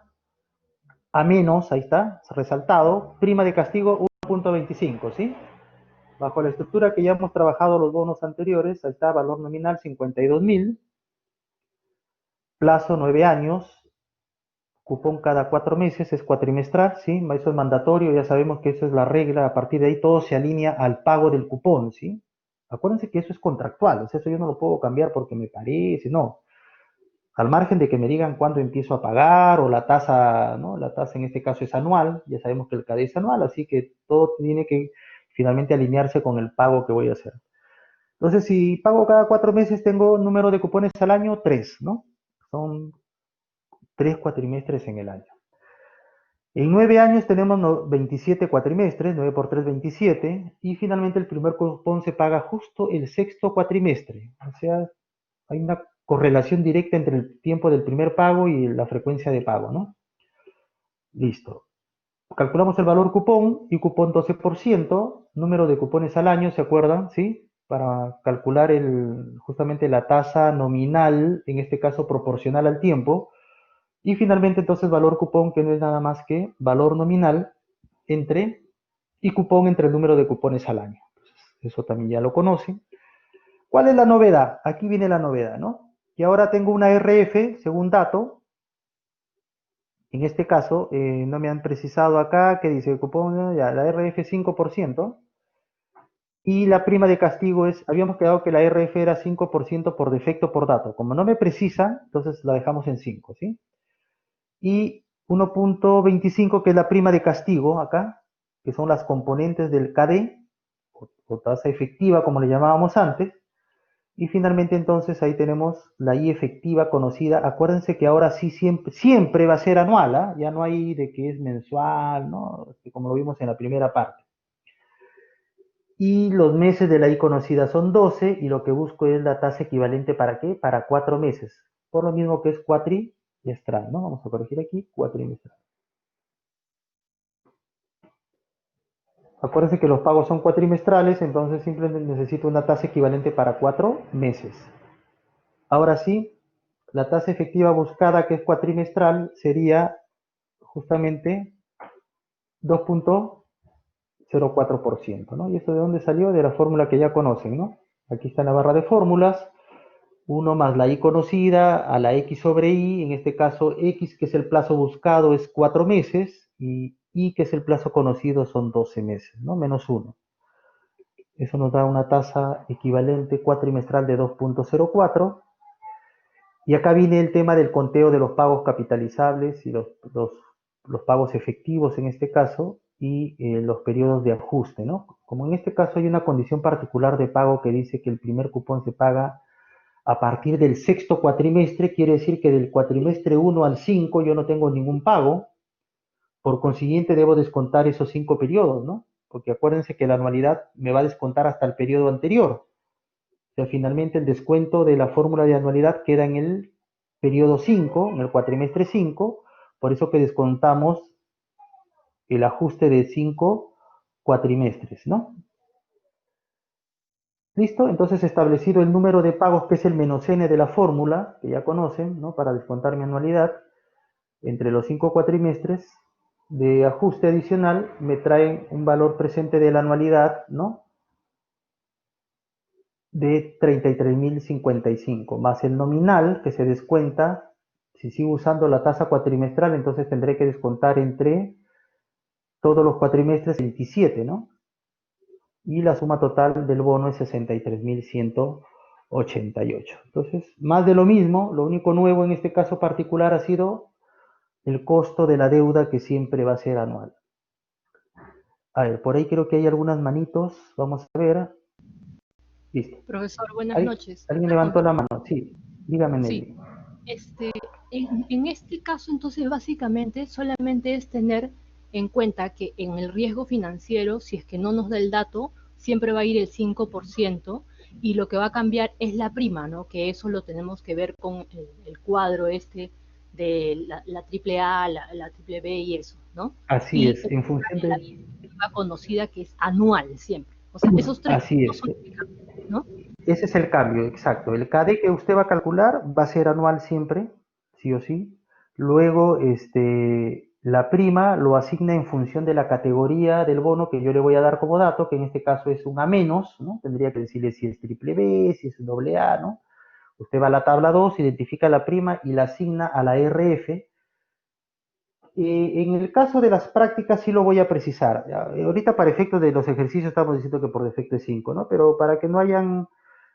A menos, ahí está, resaltado, prima de castigo 1.25, ¿sí? Bajo la estructura que ya hemos trabajado los bonos anteriores, ahí está, valor nominal 52.000, plazo 9 años, cupón cada 4 meses, es cuatrimestral, ¿sí? Eso es mandatorio, ya sabemos que esa es la regla, a partir de ahí todo se alinea al pago del cupón, ¿sí? Acuérdense que eso es contractual, o sea, eso yo no lo puedo cambiar porque me parece, no. Al margen de que me digan cuándo empiezo a pagar o la tasa, ¿no? La tasa en este caso es anual, ya sabemos que el CADE es anual, así que todo tiene que finalmente alinearse con el pago que voy a hacer. Entonces, si pago cada 4 meses, tengo número de cupones al año, 3, ¿no? Son 3 cuatrimestres en el año. En 9 años tenemos 27 cuatrimestres, 9 por 3, 27, y finalmente el primer cupón se paga justo el sexto cuatrimestre. O sea, hay una correlación directa entre el tiempo del primer pago y la frecuencia de pago, ¿no? Listo. Calculamos el valor cupón y cupón 12%, número de cupones al año, ¿se acuerdan? ¿Sí? Para calcular justamente la tasa nominal, en este caso proporcional al tiempo. Y finalmente entonces valor cupón, que no es nada más que valor nominal y cupón entre el número de cupones al año. Entonces, eso también ya lo conocen. ¿Cuál es la novedad? Aquí viene la novedad, ¿no? Que ahora tengo una RF, según dato, en este caso, no me han precisado acá, que dice cupón, ya, la RF 5%, y la prima de castigo es, habíamos quedado que la RF era 5% por defecto por dato. Como no me precisa, entonces la dejamos en 5, ¿sí? Y 1.25, que es la prima de castigo acá, que son las componentes del KD, o tasa efectiva, como le llamábamos antes. Y finalmente entonces ahí tenemos la I efectiva conocida. Acuérdense que ahora sí siempre va a ser anual, ¿ah? Ya no hay de que es mensual, ¿no? Como lo vimos en la primera parte. Y los meses de la I conocida son 12 y lo que busco es la tasa equivalente ¿para qué? Para 4 meses. Por lo mismo que es cuatrimestral, ¿no? Vamos a corregir aquí, cuatrimestral. Acuérdense que los pagos son cuatrimestrales, entonces simplemente necesito una tasa equivalente para 4 meses. Ahora sí, la tasa efectiva buscada, que es cuatrimestral, sería justamente 2.04%, ¿no? ¿Y esto de dónde salió? De la fórmula que ya conocen, ¿no? Aquí está en la barra de fórmulas, 1 más la I conocida a la X sobre Y, en este caso X, que es el plazo buscado, es 4 meses, y Y, que es el plazo conocido, son 12 meses, ¿no? Menos 1. Eso nos da una tasa equivalente cuatrimestral de 2.04. Y acá viene el tema del conteo de los pagos capitalizables y los pagos efectivos en este caso, y los periodos de ajuste, ¿no? Como en este caso hay una condición particular de pago que dice que el primer cupón se paga a partir del sexto cuatrimestre, quiere decir que del cuatrimestre 1 al 5 yo no tengo ningún pago, por consiguiente debo descontar esos 5 periodos, ¿no? Porque acuérdense que la anualidad me va a descontar hasta el periodo anterior. O sea, finalmente el descuento de la fórmula de anualidad queda en el periodo 5, en el cuatrimestre 5, por eso que descontamos el ajuste de 5 cuatrimestres, ¿no? ¿Listo? Entonces, establecido el número de pagos, que es el menos n de la fórmula, que ya conocen, ¿no? Para descontar mi anualidad, entre los 5 cuatrimestres de ajuste adicional, me traen un valor presente de la anualidad, ¿no? De 33.055, más el nominal que se descuenta. Si sigo usando la tasa cuatrimestral, entonces tendré que descontar entre todos los cuatrimestres 27, ¿no? Y la suma total del bono es 63.188. Entonces, más de lo mismo, lo único nuevo en este caso particular ha sido el costo de la deuda, que siempre va a ser anual. A ver, por ahí creo que hay algunas manitos, vamos a ver. Listo. Profesor, buenas noches. ¿Alguien levantó la mano? Sí, dígame, Sí, Nelly. en este caso, entonces, básicamente, solamente es tener en cuenta que en el riesgo financiero, si es que no nos da el dato, siempre va a ir el 5% y lo que va a cambiar es la prima, ¿no? Que eso lo tenemos que ver con el cuadro este de la triple A, la triple B y eso, ¿no? Así Y es, en función la de... directiva conocida que es anual siempre. O sea, esos tres Así no es. son, ¿no? Ese es el cambio, exacto. El KD que usted va a calcular va a ser anual siempre, sí o sí. Luego, la prima lo asigna en función de la categoría del bono que yo le voy a dar como dato, que en este caso es un A menos, ¿no? Tendría que decirle si es triple B, si es doble A, ¿no? Usted va a la tabla 2, identifica la prima y la asigna a la RF. En el caso de las prácticas sí lo voy a precisar. Ahorita para efectos de los ejercicios estamos diciendo que por defecto es 5, ¿no? Pero para que no hayan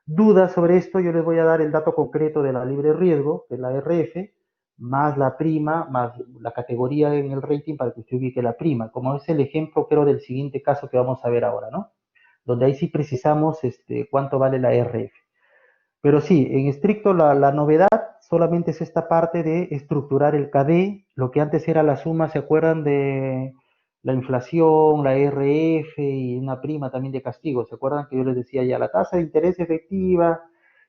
dudas sobre esto, yo les voy a dar el dato concreto de la libre riesgo, que es la RF, más la prima, más la categoría en el rating para que usted ubique la prima, como es el ejemplo, creo, del siguiente caso que vamos a ver ahora, ¿no? Donde ahí sí precisamos cuánto vale la RF. Pero sí, en estricto la novedad solamente es esta parte de estructurar el KD, lo que antes era la suma, ¿se acuerdan de la inflación, la RF y una prima también de castigo? ¿Se acuerdan que yo les decía ya la tasa de interés efectiva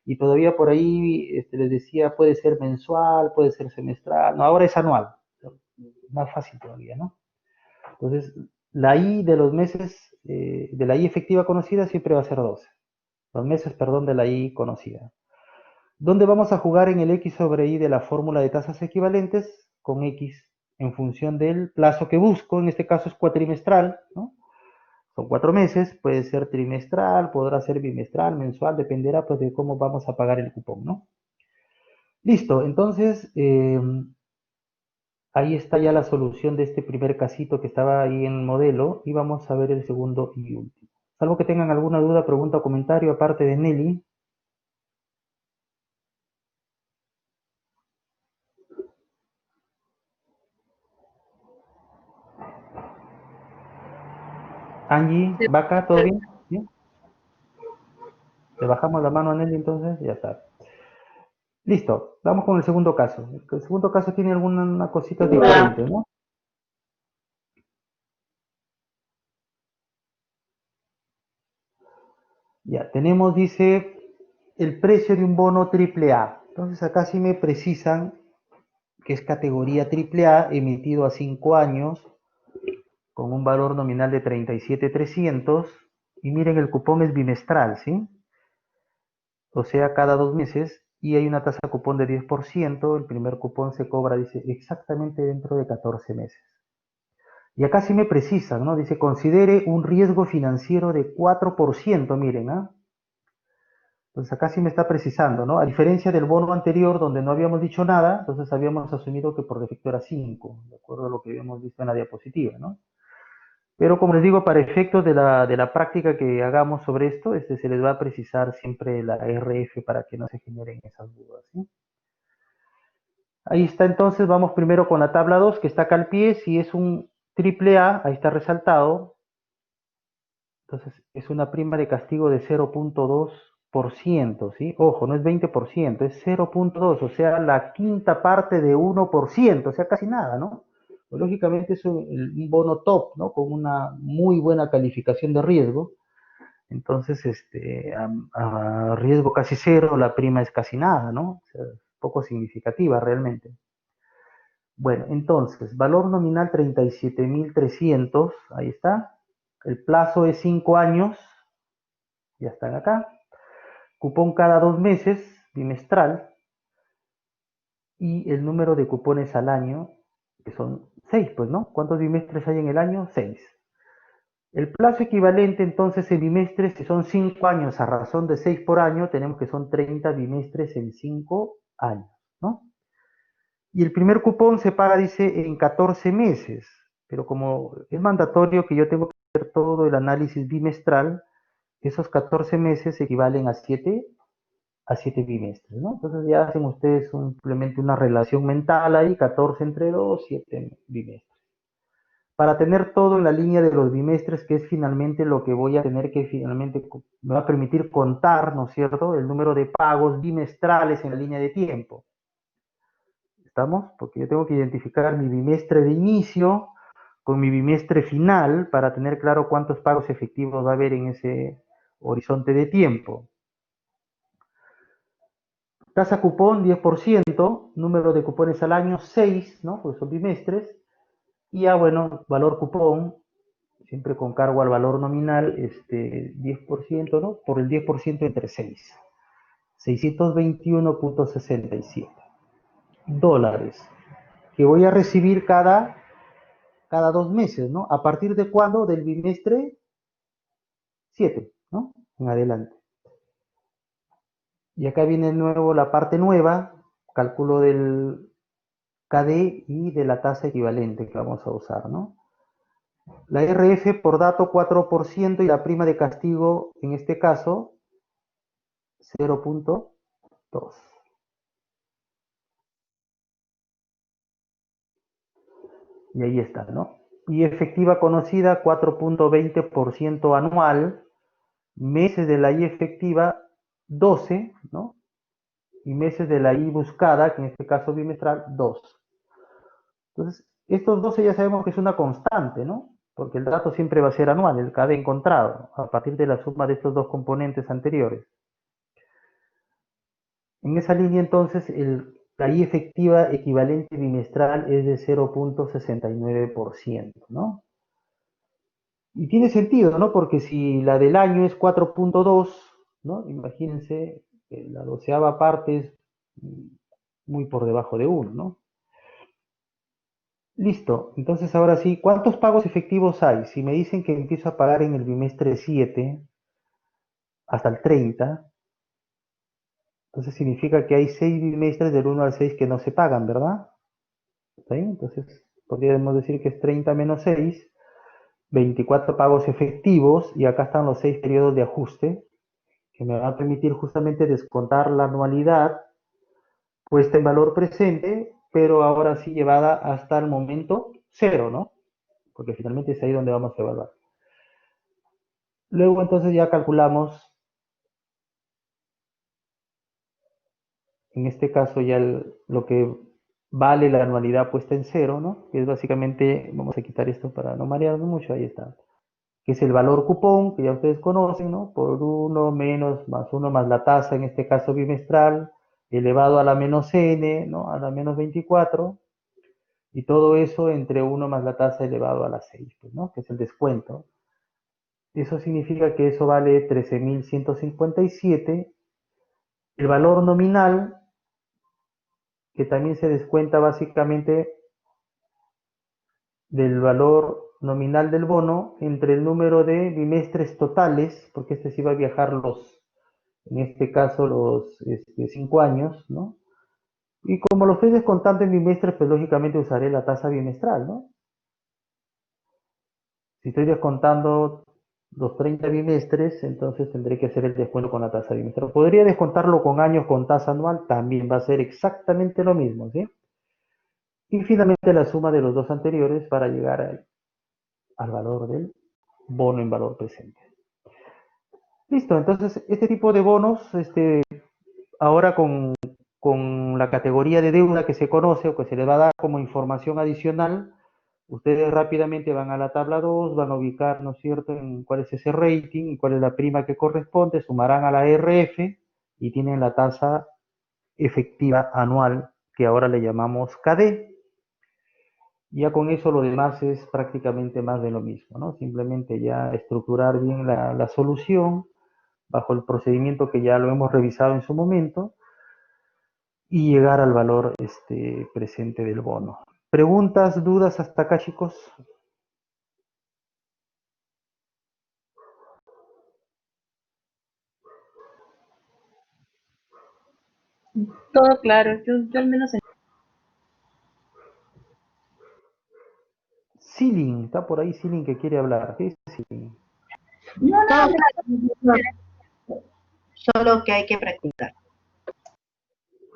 y todavía por ahí les decía puede ser mensual, puede ser semestral, no, ahora es anual, más fácil todavía, ¿no? Entonces, la I de los meses, de la I efectiva conocida siempre va a ser 12. Los meses, perdón, de la I conocida. ¿Dónde vamos a jugar en el X sobre Y de la fórmula de tasas equivalentes? Con X en función del plazo que busco, en este caso es cuatrimestral, ¿no? Son 4 meses, puede ser trimestral, podrá ser bimestral, mensual, dependerá pues de cómo vamos a pagar el cupón, ¿no? Listo, entonces ahí está ya la solución de este primer casito que estaba ahí en modelo y vamos a ver el segundo y último. Salvo que tengan alguna duda, pregunta o comentario aparte de Nelly. Angie, Vaca, ¿todo bien? ¿Sí? Le bajamos la mano a Nelly entonces, ya está. Listo, vamos con el segundo caso. El segundo caso tiene alguna cosita diferente, ¿no? Ya, tenemos, dice, el precio de un bono triple A. Entonces acá sí me precisan que es categoría triple A, emitido a 5 años, con un valor nominal de 37.300, y miren, el cupón es bimestral, ¿sí? O sea, cada 2 meses, y hay una tasa de cupón de 10%, el primer cupón se cobra, dice, exactamente dentro de 14 meses. Y acá sí me precisan, ¿no? Dice, considere un riesgo financiero de 4%, miren, ¿ah? Entonces acá sí me está precisando, ¿no? A diferencia del bono anterior donde no habíamos dicho nada, entonces habíamos asumido que por defecto era 5, de acuerdo a lo que habíamos visto en la diapositiva, ¿no? Pero como les digo, para efectos de la práctica que hagamos sobre esto, se les va a precisar siempre la RF para que no se generen esas dudas, ¿sí? Ahí está, entonces vamos primero con la tabla 2 que está acá al pie. Si es un triple A, ahí está resaltado. Entonces es una prima de castigo de 0.2%, ¿sí? Ojo, no es 20%, es 0.2, o sea, la quinta parte de 1%, o sea, casi nada, ¿no? Pues, lógicamente es un bono top, ¿no? Con una muy buena calificación de riesgo. Entonces, a riesgo casi cero, la prima es casi nada, ¿no? O sea, poco significativa realmente. Bueno, entonces, valor nominal 37.300, ahí está. El plazo es 5 años, ya están acá. Cupón cada 2 meses, bimestral. Y el número de cupones al año, que son 6, pues, ¿no? ¿Cuántos bimestres hay en el año? 6. El plazo equivalente entonces en bimestres, si son 5 años a razón de 6 por año, tenemos que son 30 bimestres en 5 años, ¿no? Y el primer cupón se paga, dice, en 14 meses, pero como es mandatorio que yo tengo que hacer todo el análisis bimestral, esos 14 meses equivalen a 7 bimestres, ¿no? Entonces ya hacen ustedes simplemente una relación mental ahí, 14 entre 2, 7 bimestres. Para tener todo en la línea de los bimestres, que es finalmente lo que voy a tener que finalmente me va a permitir contar, ¿no es cierto?, el número de pagos bimestrales en la línea de tiempo. ¿Estamos? Porque yo tengo que identificar mi bimestre de inicio con mi bimestre final para tener claro cuántos pagos efectivos va a haber en ese horizonte de tiempo. Tasa cupón 10%, número de cupones al año 6, ¿no? Porque son bimestres. Y ya, bueno, valor cupón, siempre con cargo al valor nominal, 10%, ¿no? Por el 10% entre 6. 621.67 dólares. Que voy a recibir cada 2 meses, ¿no? ¿A partir de cuándo? Del bimestre 7, ¿no? En adelante. Y acá viene de nuevo la parte nueva, cálculo del KD y de la tasa equivalente que vamos a usar, ¿no? La RF por dato 4% y la prima de castigo, en este caso, 0.2. Y ahí está, ¿no? Y efectiva conocida 4.20% anual, meses de la I efectiva 12, ¿no? Y meses de la I buscada, que en este caso bimestral, 2. Entonces, estos 12 ya sabemos que es una constante, ¿no? Porque el dato siempre va a ser anual, el KD encontrado, a partir de la suma de estos dos componentes anteriores. En esa línea, entonces, la I efectiva equivalente bimestral es de 0.69%, ¿no? Y tiene sentido, ¿no? Porque si la del año es 4.2, ¿no? Imagínense, la doceava parte es muy por debajo de 1, ¿no? Listo. Entonces, ahora sí, ¿cuántos pagos efectivos hay? Si me dicen que empiezo a pagar en el bimestre 7 hasta el 30, entonces significa que hay 6 bimestres del 1 al 6 que no se pagan, ¿verdad? ¿Está bien? Entonces, podríamos decir que es 30 menos 6, 24 pagos efectivos, y acá están los 6 periodos de ajuste, que me van a permitir justamente descontar la anualidad puesta en valor presente, pero ahora sí llevada hasta el momento cero, ¿no? Porque finalmente es ahí donde vamos a evaluar. Luego entonces ya calculamos, en este caso ya lo que vale la anualidad puesta en cero, ¿no? Que es básicamente, vamos a quitar esto para no marearnos mucho, ahí está. Que es el valor cupón, que ya ustedes conocen, ¿no? Por uno menos, más uno más la tasa, en este caso bimestral, elevado a la menos n, ¿no? A la menos 24, y todo eso entre uno más la tasa elevado a la 6, pues, ¿no? Que es el descuento. Eso significa que eso vale 13.157. El valor nominal, que también se descuenta básicamente del valor nominal del bono entre el número de bimestres totales, porque este sí va a viajar en este caso los 5 años, ¿no? Y como lo estoy descontando en bimestres, pues lógicamente usaré la tasa bimestral, ¿no? Si estoy descontando los 30 bimestres, entonces tendré que hacer el descuento con la tasa bimestral. Podría descontarlo con años con tasa anual, también va a ser exactamente lo mismo, ¿sí? Y finalmente la suma de los dos anteriores para llegar al valor del bono en valor presente. Listo, entonces este tipo de bonos, ahora con la categoría de deuda que se conoce o que se le va a dar como información adicional, ustedes rápidamente van a la tabla 2, van a ubicar, ¿no es cierto?, en cuál es ese rating y cuál es la prima que corresponde, sumarán a la RF y tienen la tasa efectiva anual, que ahora le llamamos KD. Ya con eso lo demás es prácticamente más de lo mismo, ¿no? Simplemente ya estructurar bien la solución bajo el procedimiento que ya lo hemos revisado en su momento y llegar al valor presente del bono. ¿Preguntas, dudas hasta acá, chicos? Todo claro, yo al menos... Silin, está por ahí Silin que quiere hablar. ¿Qué es Silin? No, Todo no, claro. solo que hay que practicar.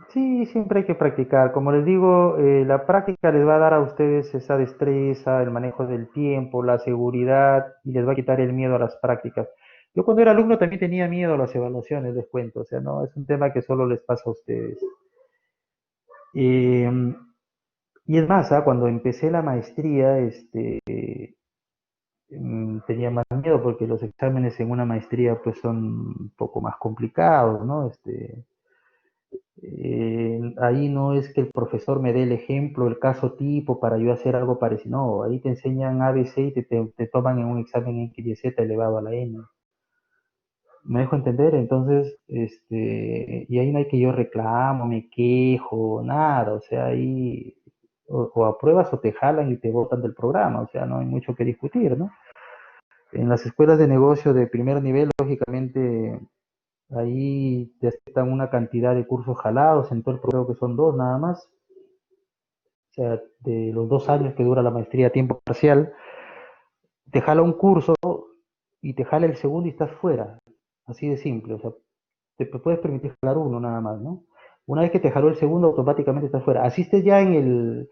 Sí, siempre hay que practicar. Como les digo, la práctica les va a dar a ustedes esa destreza, el manejo del tiempo, la seguridad, y les va a quitar el miedo a las prácticas. Yo cuando era alumno también tenía miedo a las evaluaciones, les cuento. O sea, no es un tema que solo les pasa a ustedes. Eh, y es más, cuando empecé la maestría, tenía más miedo porque los exámenes en una maestría pues son un poco más complicados, ¿no? Ahí no es que el profesor me dé el ejemplo, el caso tipo para yo hacer algo parecido, no, ahí te enseñan ABC y te toman en un examen X y Z elevado a la N. ¿Me dejo entender? Entonces, y ahí no hay que yo reclamo, me quejo, nada, o sea, ahí o apruebas o te jalan y te botan del programa, o sea, no hay mucho que discutir, ¿no? En las escuelas de negocio de primer nivel, lógicamente, ahí te aceptan una cantidad de cursos jalados, en todo el programa que son dos nada más, o sea, de los 2 años que dura la maestría a tiempo parcial, te jala un curso y te jala el segundo y estás fuera, así de simple, o sea, te puedes permitir jalar uno nada más, ¿no? Una vez que te jaló el segundo, automáticamente estás fuera. Asistes ya en el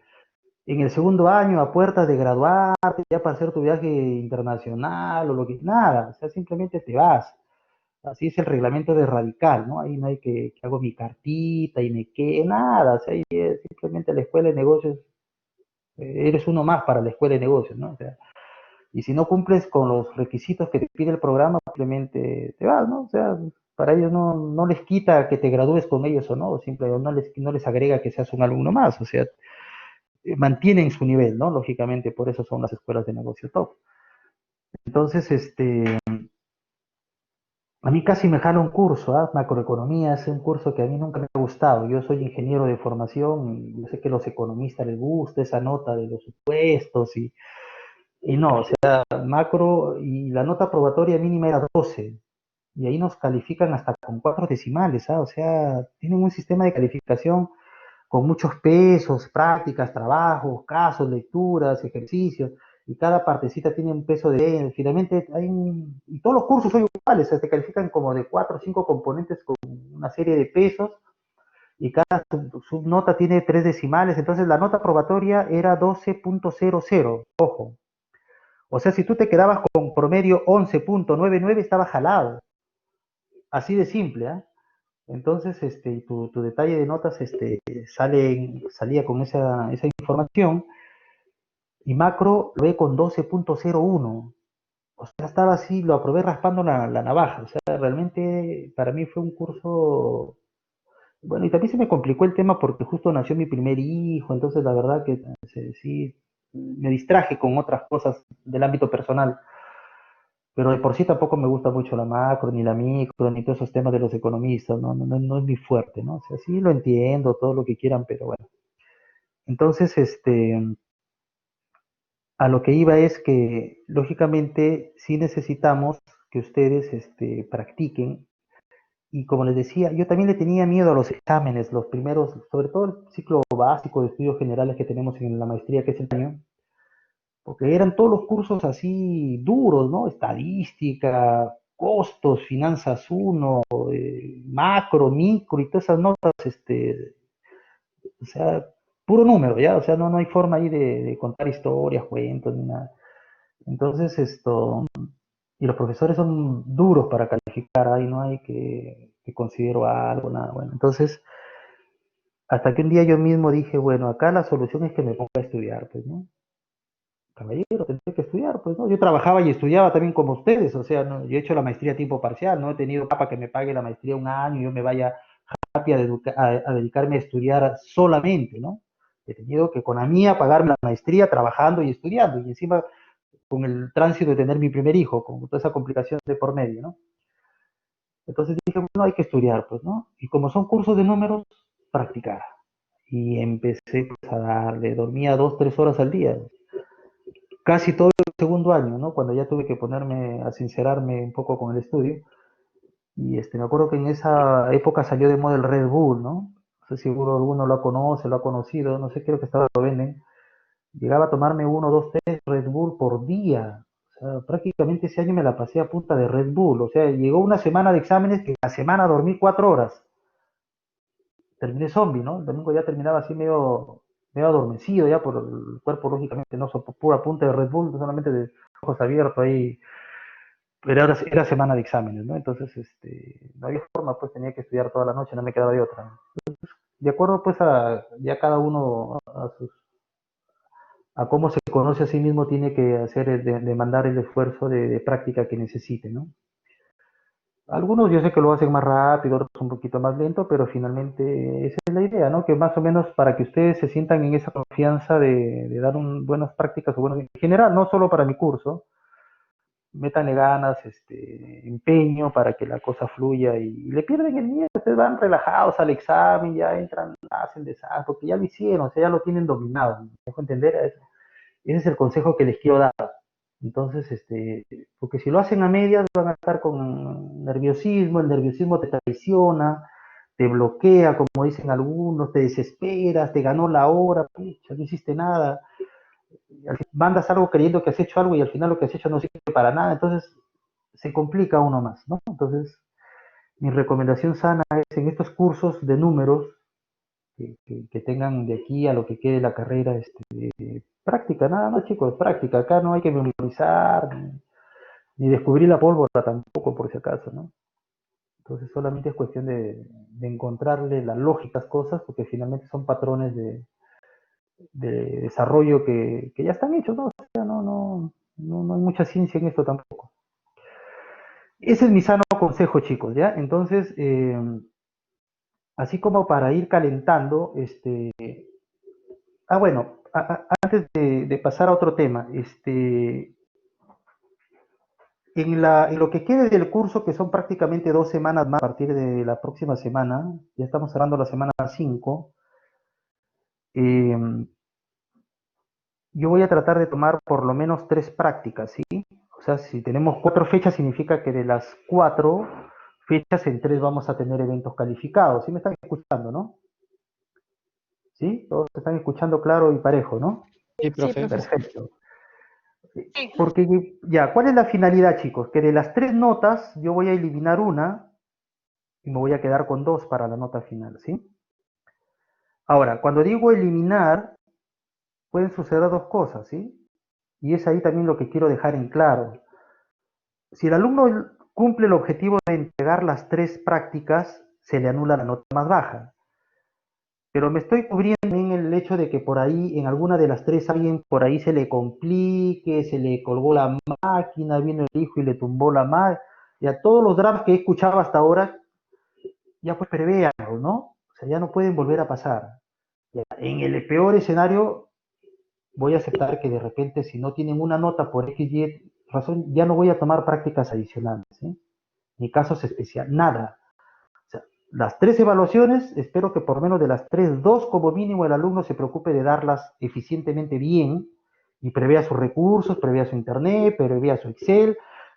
segundo año a puertas de graduarte, ya para hacer tu viaje internacional o lo que, nada, o sea, simplemente te vas. Así es el reglamento de radical, ¿no? Ahí no hay que hago mi cartita y me quede, nada, o sea, ahí es simplemente la escuela de negocios, eres uno más para la escuela de negocios, ¿no? O sea, y si no cumples con los requisitos que te pide el programa, simplemente te vas, ¿no? O sea, para ellos no les quita que te gradúes con ellos o no, simplemente no les agrega que seas un alumno más, o sea, mantienen su nivel, ¿no? Lógicamente, por eso son las escuelas de negocio top. Entonces, A mí casi me jala un curso, ¿ah? Macroeconomía es un curso que a mí nunca me ha gustado. Yo soy ingeniero de formación y yo sé que a los economistas les gusta esa nota de los supuestos y no, o sea, macro y la nota probatoria mínima era 12 y ahí nos califican hasta con cuatro decimales, ¿ah? O sea, tienen un sistema de calificación con muchos pesos, prácticas, trabajos, casos, lecturas, ejercicios, y cada partecita tiene un peso de, finalmente y todos los cursos son iguales, o sea, se califican como de cuatro o cinco componentes con una serie de pesos, y cada subnota tiene tres decimales, entonces la nota probatoria era 12.00, ojo. O sea, si tú te quedabas con promedio 11.99, estaba jalado, así de simple, ¿eh? Entonces, tu detalle de notas salía con esa información y macro lo ve con 12.01. O sea, estaba así, lo aprobé raspando la navaja. O sea, realmente para mí fue un curso. Bueno, y también se me complicó el tema porque justo nació mi primer hijo, entonces la verdad que sí me distraje con otras cosas del ámbito personal. Pero de por sí tampoco me gusta mucho la macro, ni la micro, ni todos esos temas de los economistas, no es mi fuerte, ¿no? O sea, sí lo entiendo, todo lo que quieran, pero bueno. Entonces, a lo que iba es que, lógicamente, sí necesitamos que ustedes, practiquen. Y como les decía, yo también le tenía miedo a los exámenes, los primeros, sobre todo el ciclo básico de estudios generales que tenemos en la maestría, que es el año, porque eran todos los cursos así duros, ¿no? Estadística, costos, finanzas uno, macro, micro y todas esas notas, o sea, puro número, ¿ya? O sea, no hay forma ahí de contar historias, cuentos, ni nada. Entonces, y los profesores son duros para calificar, ahí no hay que considero algo, nada, bueno. Entonces, hasta que un día yo mismo dije, bueno, acá la solución es que me ponga a estudiar, pues, ¿no? Caballero, tendré que estudiar, pues, ¿no? Yo trabajaba y estudiaba también como ustedes, o sea, ¿no? Yo he hecho la maestría a tiempo parcial, no he tenido para que me pague la maestría un año y yo me vaya happy a dedicarme a estudiar solamente, ¿no? He tenido que con la mía pagarme la maestría trabajando y estudiando, y encima con el tránsito de tener mi primer hijo, con toda esa complicación de por medio, ¿no? Entonces dije, bueno, hay que estudiar, pues, ¿no? Y como son cursos de números, practicar. Y empecé pues, a darle, dormía 2, 3 horas al día, casi todo el segundo año, ¿no? Cuando ya tuve que ponerme a sincerarme un poco con el estudio. Y me acuerdo que en esa época salió de moda el Red Bull, ¿no? No sé si seguro alguno lo conoce, lo ha conocido, no sé, creo que estaba lo venden. Llegaba a tomarme uno, dos, tres Red Bull por día. O sea, prácticamente ese año me la pasé a punta de Red Bull. O sea, llegó una semana de exámenes que la semana dormí 4 horas. Terminé zombie, ¿no? El domingo ya terminaba así medio adormecido ya por el cuerpo, lógicamente, no so, pura punta de Red Bull, solamente de ojos abiertos ahí. Pero era semana de exámenes, ¿no? Entonces, no había forma, pues tenía que estudiar toda la noche, no me quedaba de otra. De acuerdo, pues, ya cada uno a cómo se conoce a sí mismo tiene que hacer, demandar el esfuerzo de práctica que necesite, ¿no? Algunos yo sé que lo hacen más rápido, otros un poquito más lento, pero finalmente esa es la idea, ¿no? Que más o menos para que ustedes se sientan en esa confianza de dar buenas prácticas o buenos, en general, no solo para mi curso, métanle ganas, empeño para que la cosa fluya y le pierden el miedo, ustedes van relajados al examen, ya entran, hacen desastre, porque ya lo hicieron, o sea, ya lo tienen dominado, ¿me dejo entender? Ese es el consejo que les quiero dar. Entonces, porque si lo hacen a medias van a estar con nerviosismo, el nerviosismo te traiciona, te bloquea, como dicen algunos, te desesperas, te ganó la hora, pucha, no hiciste nada, mandas algo creyendo que has hecho algo y al final lo que has hecho no sirve para nada, entonces se complica uno más, ¿no? Entonces, mi recomendación sana es en estos cursos de números que tengan de aquí a lo que quede la carrera, práctica, nada más chicos, práctica, acá no hay que memorizar, ni descubrir la pólvora tampoco por si acaso, ¿no? Entonces solamente es cuestión de encontrarle la lógica a las cosas, porque finalmente son patrones de desarrollo que ya están hechos, ¿no? O sea, no hay mucha ciencia en esto tampoco. Ese es mi sano consejo, chicos, ¿ya? Entonces, así como para ir calentando, bueno, antes de pasar a otro tema, en lo que quede del curso, que son prácticamente 2 semanas más a partir de la próxima semana, ya estamos cerrando la semana 5, eh, yo voy a tratar de tomar por lo menos 3 prácticas, ¿sí? O sea, si tenemos 4 fechas, significa que de las 4 fechas, en 3 vamos a tener eventos calificados. ¿Sí me están escuchando, no? ¿Sí? Todos están escuchando claro y parejo, ¿no? Sí, profe. Perfecto. Sí. Porque ya, ¿cuál es la finalidad, chicos? Que de las 3 notas yo voy a eliminar una y me voy a quedar con 2 para la nota final, ¿sí? Ahora, cuando digo eliminar, pueden suceder 2 cosas, ¿sí? Y es ahí también lo que quiero dejar en claro. Si el alumno cumple el objetivo de entregar las 3 prácticas, se le anula la nota más baja. Pero me estoy cubriendo en el hecho de que por ahí, en alguna de las 3, alguien por ahí se le complique, se le colgó la máquina, vino el hijo y le tumbó la máquina. Ya todos los dramas que he escuchado hasta ahora, ya pues prevéanlo, ¿no? O sea, ya no pueden volver a pasar. Ya, en el peor escenario, voy a aceptar que de repente, si no tienen una nota por X, Y razón, ya no voy a tomar prácticas adicionales, ¿sí? Ni casos especiales, nada. O sea, las 3 evaluaciones, espero que por lo menos de las 3, 2 como mínimo el alumno se preocupe de darlas eficientemente bien y prevea sus recursos, prevea su internet, prevea su Excel,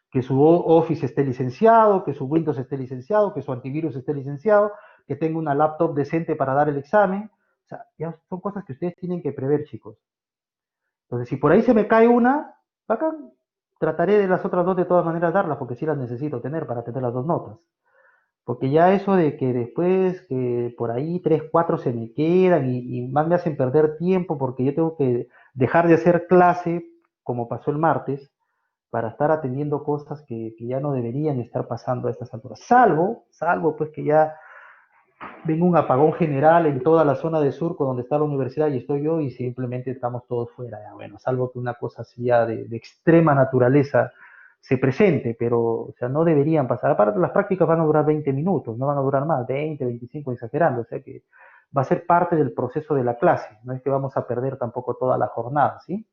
que su Office esté licenciado, que su Windows esté licenciado, que su antivirus esté licenciado, que tenga una laptop decente para dar el examen. O sea, ya son cosas que ustedes tienen que prever, chicos. Entonces, si por ahí se me cae una, bacán, trataré de las otras 2 de todas maneras darlas, porque sí las necesito tener para tener las 2 notas. Porque ya eso de que después, que por ahí 3, 4 se me quedan y más me hacen perder tiempo porque yo tengo que dejar de hacer clase, como pasó el martes, para estar atendiendo cosas que ya no deberían estar pasando a estas alturas. Salvo pues que ya venga un apagón general en toda la zona de Surco donde está la universidad y estoy yo y simplemente estamos todos fuera. Ya, bueno, salvo que una cosa así ya de extrema naturaleza se presente, pero o sea, no deberían pasar. Aparte, las prácticas van a durar 20 minutos, no van a durar más, 20, 25, exagerando. O sea que va a ser parte del proceso de la clase, no es que vamos a perder tampoco toda la jornada, ¿sí?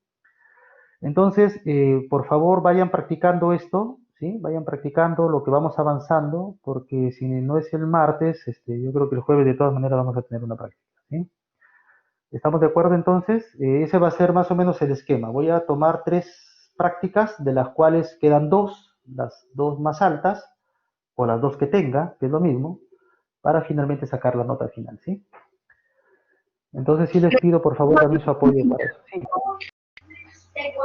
Entonces, por favor, vayan practicando esto, ¿sí? Vayan practicando lo que vamos avanzando, porque si no es el martes, yo creo que el jueves de todas maneras vamos a tener una práctica, ¿sí? ¿Estamos de acuerdo entonces? Ese va a ser más o menos el esquema. Voy a tomar 3 prácticas, de las cuales quedan 2, las 2 más altas, o las 2 que tenga, que es lo mismo, para finalmente sacar la nota final, ¿sí? Entonces sí les pido por favor también su apoyo para eso. Sí.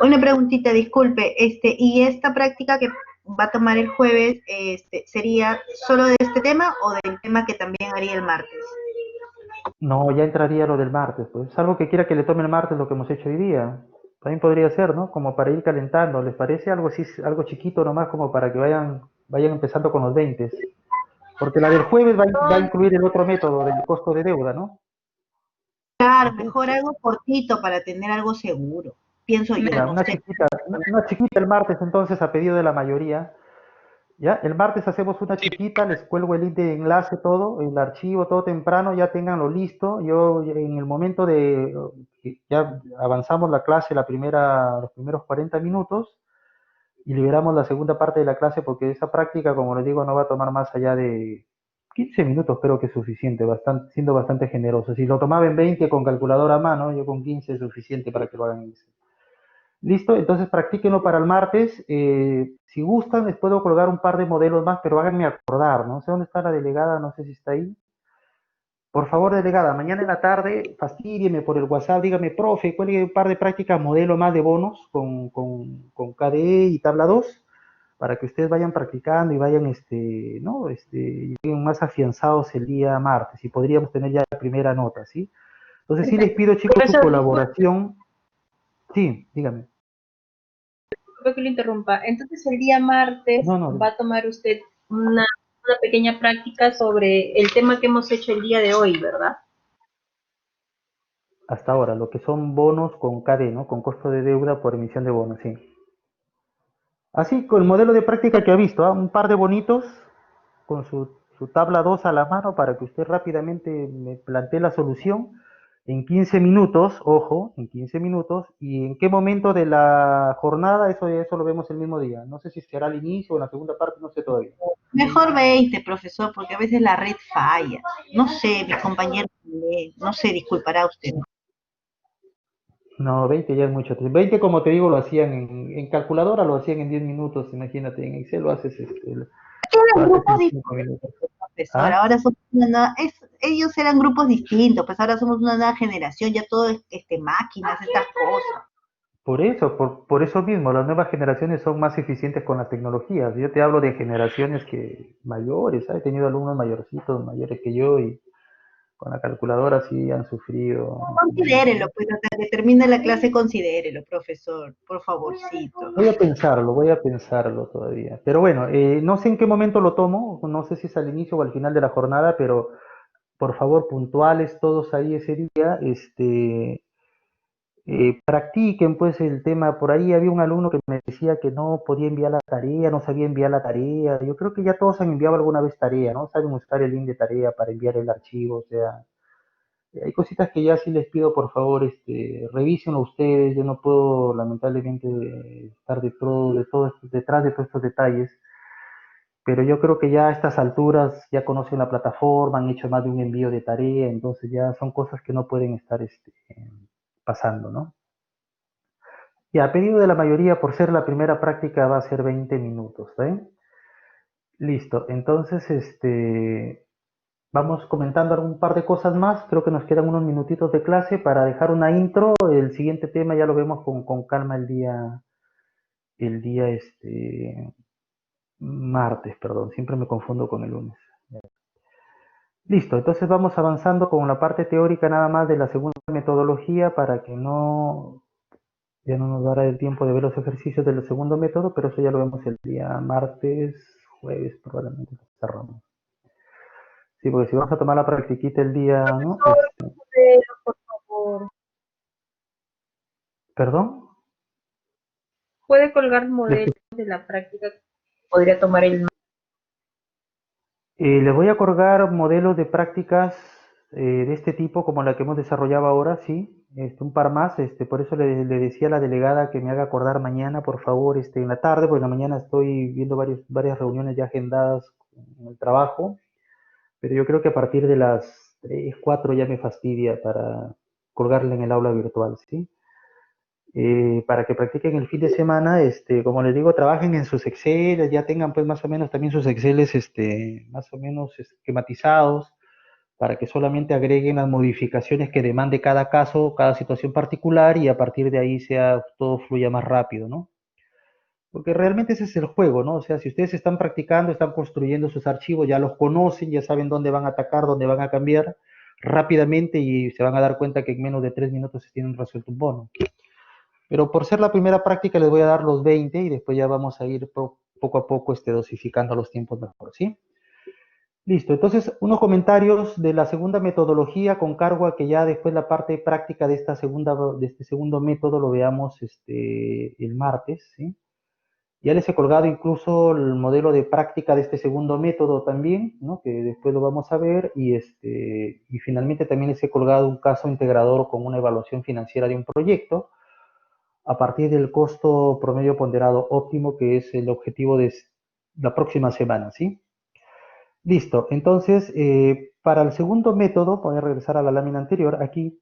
Una preguntita, disculpe, ¿y esta práctica que va a tomar el jueves, sería solo de este tema o del tema que también haría el martes? No, ya entraría lo del martes, pues. Salvo que quiera que le tome el martes lo que hemos hecho hoy día. También podría ser, ¿no? Como para ir calentando. ¿Les parece algo así, algo chiquito nomás, como para que vayan empezando con los 20? Porque la del jueves va a incluir el otro método del costo de deuda, ¿no? Claro, mejor algo cortito para tener algo seguro, pienso yo, Ya, no sé. una chiquita el martes entonces a pedido de la mayoría. ¿Ya? El martes hacemos una Sí, chiquita, les cuelgo el link de enlace, todo, el archivo, todo temprano, ya tenganlo listo. Yo en el momento de que ya avanzamos la clase, los primeros 40 minutos, y liberamos la segunda parte de la clase, porque esa práctica, como les digo, no va a tomar más allá de 15 minutos, creo que es suficiente, siendo bastante generoso. Si lo tomaba en 20 con calculadora a mano, yo con 15 es suficiente para que lo hagan en ese. Listo, entonces practíquenlo para el martes. Si gustan, les puedo colgar un par de modelos más, pero háganme acordar, no sé dónde está la delegada, no sé si está ahí. Por favor, delegada, mañana en la tarde, fastídieme por el WhatsApp, dígame, profe, cuelgue un par de prácticas modelo más de bonos con KDE y tabla 2, para que ustedes vayan practicando y vayan, ¿no? Lleguen más afianzados el día martes y podríamos tener ya la primera nota, ¿sí? Entonces sí les pido, chicos, su Profesor, colaboración. Sí, dígame. disculpe que lo interrumpa. Entonces, el día martes No, no. va a tomar usted una pequeña práctica sobre el tema que hemos hecho el día de hoy, ¿verdad? Hasta ahora, lo que son bonos con KD, ¿no? Con costo de deuda por emisión de bonos, sí. Así, con el modelo de práctica que ha visto, ¿ah? Un par de bonitos con su tabla 2 a la mano para que usted rápidamente me plantee la solución en 15 minutos, ojo, en 15 minutos, y en qué momento de la jornada, eso lo vemos el mismo día. No sé si será al inicio o en la segunda parte, no sé todavía. Mejor 20, profesor, porque a veces la red falla. No sé, mis compañeros, no sé, disculpará usted. No, 20 ya es mucho. 20, como te digo, lo hacían en calculadora, lo hacían en 10 minutos, imagínate, en Excel lo haces, lo Eran haces grupos en 5 distintos, minutos. profesor. ¿Ah? Ahora somos ellos eran grupos distintos, pues ahora somos una nueva generación, ya todo es máquinas, estas cosas. Por eso mismo, las nuevas generaciones son más eficientes con las tecnologías. Yo te hablo de generaciones que mayores, ¿sabes? He tenido alumnos mayorcitos, mayores que yo, y con la calculadora sí han sufrido un Considérelo, montón. pues hasta que termine la clase, considérelo, profesor, por favorcito. Voy a pensarlo todavía. Pero bueno, no sé en qué momento lo tomo, no sé si es al inicio o al final de la jornada, pero por favor, puntuales todos ahí ese día, practiquen pues el tema. Por ahí había un alumno que me decía que no podía enviar la tarea, no sabía enviar la tarea. Yo creo que ya todos han enviado alguna vez tarea, ¿no? Saben usar el link de tarea para enviar el archivo, o sea, hay cositas que ya sí les pido, por favor, revísenlo ustedes. Yo no puedo, lamentablemente, estar detrás de todos estos detalles, pero yo creo que ya a estas alturas ya conocen la plataforma, han hecho más de un envío de tarea, entonces ya son cosas que no pueden estar pasando, ¿no? Y a pedido de la mayoría, por ser la primera práctica, va a ser 20 minutos, ¿eh? Listo, entonces, vamos comentando algún par de cosas más. Creo que nos quedan unos minutitos de clase para dejar una intro. El siguiente tema ya lo vemos con calma el día martes, perdón, siempre me confundo con el lunes. Listo, entonces vamos avanzando con la parte teórica nada más de la segunda metodología para que ya no nos dará el tiempo de ver los ejercicios del segundo método, pero eso ya lo vemos el día martes, jueves probablemente cerramos. Sí, porque si vamos a tomar la practiquita el día, ¿no? Por favor, ¿Perdón? puede colgar modelos de la práctica que podría tomar el. Les voy a colgar modelos de prácticas de este tipo, como la que hemos desarrollado ahora, sí, un par más. Por eso le decía a la delegada que me haga acordar mañana, por favor, en la tarde, porque en la mañana estoy viendo varias reuniones ya agendadas en el trabajo, pero yo creo que a partir de las 3, 4 ya me fastidia para colgarla en el aula virtual, ¿sí? Para que practiquen el fin de semana, como les digo, trabajen en sus Excel, ya tengan pues más o menos también sus Exceles, más o menos esquematizados, para que solamente agreguen las modificaciones que demande cada caso, cada situación particular, y a partir de ahí todo fluya más rápido, ¿no? Porque realmente ese es el juego, ¿no? O sea, si ustedes están practicando, están construyendo sus archivos, ya los conocen, ya saben dónde van a atacar, dónde van a cambiar rápidamente, y se van a dar cuenta que en menos de 3 minutos se tienen resuelto un bono. Pero por ser la primera práctica les voy a dar los 20 y después ya vamos a ir poco a poco dosificando los tiempos mejor, ¿sí? Listo, entonces unos comentarios de la segunda metodología con cargo a que ya después la parte práctica de este segundo método lo veamos el martes, ¿sí? Ya les he colgado incluso el modelo de práctica de este segundo método también, ¿no? Que después lo vamos a ver, y finalmente también les he colgado un caso integrador con una evaluación financiera de un proyecto a partir del costo promedio ponderado óptimo, que es el objetivo de la próxima semana, ¿sí? Listo, entonces, para el segundo método, voy a regresar a la lámina anterior, aquí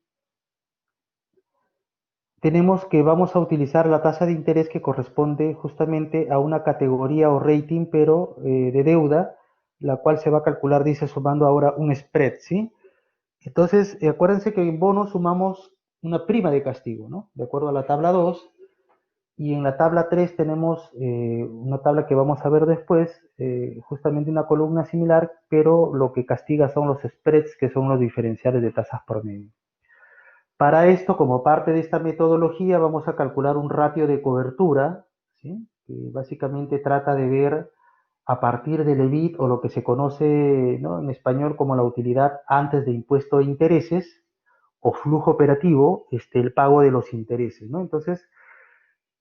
tenemos que vamos a utilizar la tasa de interés que corresponde justamente a una categoría o rating, pero de deuda, la cual se va a calcular, dice, sumando ahora un spread, ¿sí? Entonces, acuérdense que en bonos sumamos una prima de castigo, ¿no? De acuerdo a la tabla 2. Y en la tabla 3 tenemos una tabla que vamos a ver después, justamente una columna similar, pero lo que castiga son los spreads, que son los diferenciales de tasas promedio. Para esto, como parte de esta metodología, vamos a calcular un ratio de cobertura, ¿sí? Que básicamente trata de ver a partir del EBIT, o lo que se conoce, ¿no?, en español como la utilidad antes de impuesto de intereses o flujo operativo, el pago de los intereses, ¿no? Entonces,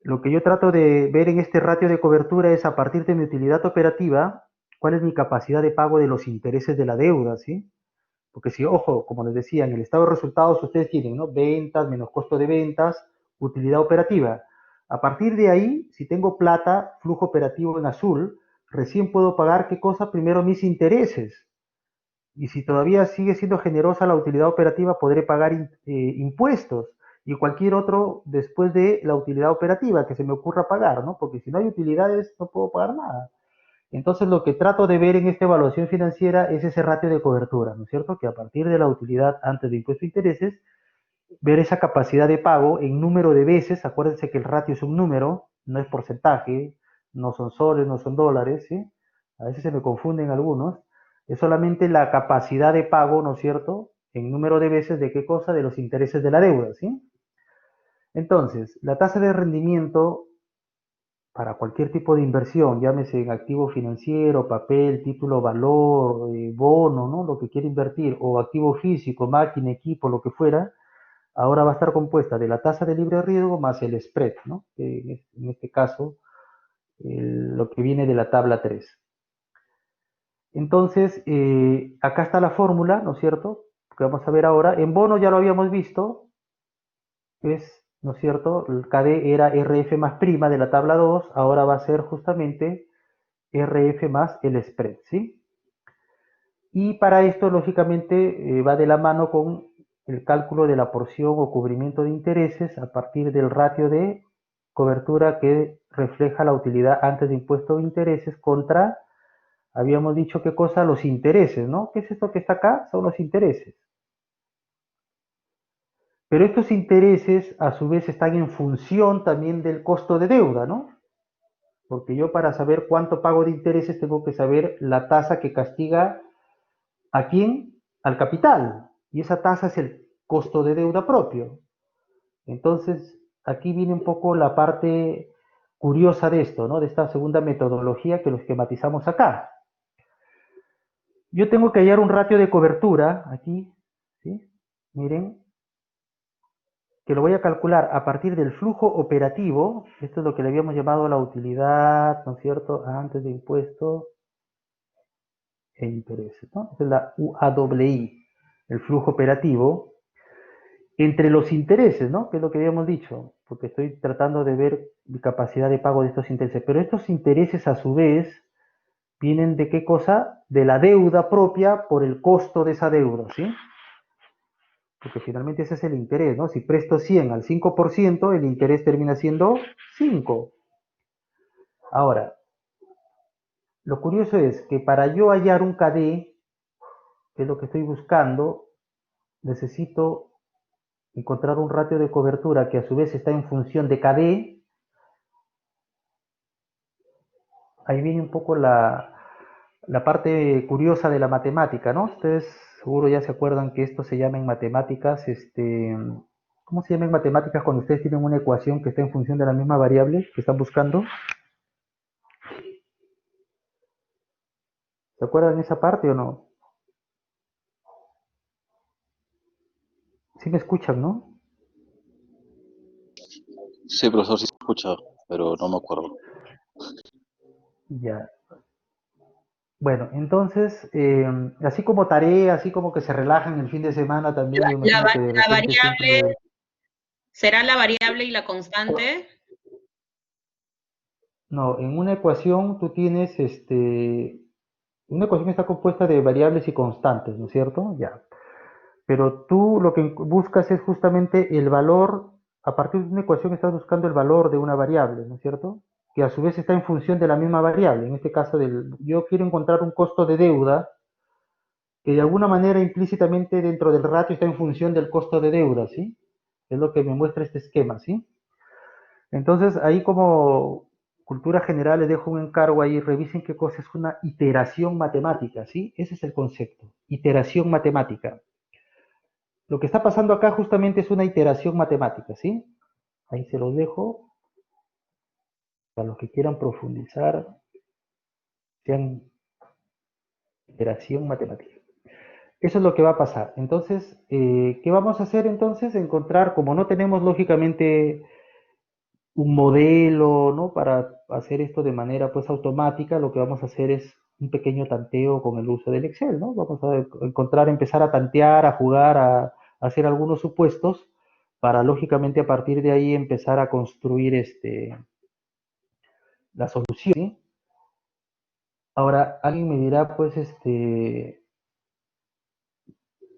lo que yo trato de ver en este ratio de cobertura es, a partir de mi utilidad operativa, cuál es mi capacidad de pago de los intereses de la deuda, ¿sí? Porque si, ojo, como les decía, en el estado de resultados ustedes tienen, ¿no? Ventas menos costo de ventas, utilidad operativa. A partir de ahí, si tengo plata, flujo operativo en azul, recién puedo pagar, ¿qué cosa? Primero mis intereses. Y si todavía sigue siendo generosa la utilidad operativa, podré pagar impuestos y cualquier otro después de la utilidad operativa que se me ocurra pagar, ¿no? Porque si no hay utilidades, no puedo pagar nada. Entonces, lo que trato de ver en esta evaluación financiera es ese ratio de cobertura, ¿no es cierto? Que a partir de la utilidad antes de impuestos e intereses, ver esa capacidad de pago en número de veces. Acuérdense que el ratio es un número, no es porcentaje, no son soles, no son dólares, ¿sí? A veces se me confunden algunos. Es solamente la capacidad de pago, ¿no es cierto? En número de veces, ¿de qué cosa? De los intereses de la deuda, ¿sí? Entonces, la tasa de rendimiento para cualquier tipo de inversión, llámese en activo financiero, papel, título, valor, bono, ¿no? Lo que quiera invertir, o activo físico, máquina, equipo, lo que fuera, ahora va a estar compuesta de la tasa de libre riesgo más el spread, ¿no? En este caso, lo que viene de la tabla 3. Entonces, acá está la fórmula, ¿no es cierto? Que vamos a ver ahora. En bono ya lo habíamos visto, es, ¿no es cierto? El KD era RF más prima de la tabla 2, ahora va a ser justamente RF más el spread, ¿sí? Y para esto, lógicamente, va de la mano con el cálculo de la porción o cubrimiento de intereses a partir del ratio de cobertura que refleja la utilidad antes de impuesto de intereses contra, habíamos dicho qué cosa, los intereses, ¿no? ¿Qué es esto que está acá? Son los intereses. Pero estos intereses a su vez están en función también del costo de deuda, ¿no? Porque yo para saber cuánto pago de intereses tengo que saber la tasa que castiga ¿a quién? Al capital. Y esa tasa es el costo de deuda propio. Entonces, aquí viene un poco la parte curiosa de esto, ¿no? De esta segunda metodología que lo esquematizamos acá. Yo tengo que hallar un ratio de cobertura, aquí, ¿sí? Miren, que lo voy a calcular a partir del flujo operativo. Esto es lo que le habíamos llamado la utilidad, ¿no es cierto? Antes de impuestos e intereses, ¿no? Esta es la UAWI, el flujo operativo. Entre los intereses, ¿no? Que es lo que habíamos dicho, porque estoy tratando de ver mi capacidad de pago de estos intereses. Pero estos intereses, a su vez, vienen de qué cosa? De la deuda propia por el costo de esa deuda, ¿sí? Porque finalmente ese es el interés, ¿no? Si presto 100 al 5%, el interés termina siendo 5. Ahora, lo curioso es que para yo hallar un KD, que es lo que estoy buscando, necesito encontrar un ratio de cobertura que a su vez está en función de KD. Ahí viene un poco la parte curiosa de la matemática, ¿no? Ustedes seguro ya se acuerdan que esto se llama en matemáticas, ¿cómo se llama en matemáticas cuando ustedes tienen una ecuación que está en función de la misma variable que están buscando? ¿Se acuerdan de esa parte o no? Sí me escuchan, ¿no? Sí, profesor, sí se escucha, pero no me acuerdo. Ya. Bueno, entonces, así como tarea, así como que se relajan el fin de semana también, yo La, imagino que de la repente variable, siempre... ¿será la variable y la constante? No, en una ecuación tú tienes, una ecuación está compuesta de variables y constantes, ¿no es cierto? Ya. Pero tú lo que buscas es justamente el valor, a partir de una ecuación estás buscando el valor de una variable, ¿no es cierto? Que a su vez está en función de la misma variable. En este caso, yo quiero encontrar un costo de deuda que de alguna manera implícitamente dentro del ratio está en función del costo de deuda, ¿sí? Es lo que me muestra este esquema, ¿sí? Entonces, ahí como cultura general les dejo un encargo ahí, revisen qué cosa es una iteración matemática, ¿sí? Ese es el concepto, iteración matemática. Lo que está pasando acá justamente es una iteración matemática, ¿sí? Ahí se los dejo, para los que quieran profundizar, sean iteración matemática. Eso es lo que va a pasar. Entonces, ¿qué vamos a hacer entonces? Encontrar, como no tenemos lógicamente un modelo, ¿no? Para hacer esto de manera pues automática, lo que vamos a hacer es un pequeño tanteo con el uso del Excel, ¿no? Vamos a encontrar, empezar a tantear, a jugar, a hacer algunos supuestos para, lógicamente, a partir de ahí empezar a construir la solución, ¿sí? Ahora, alguien me dirá, pues,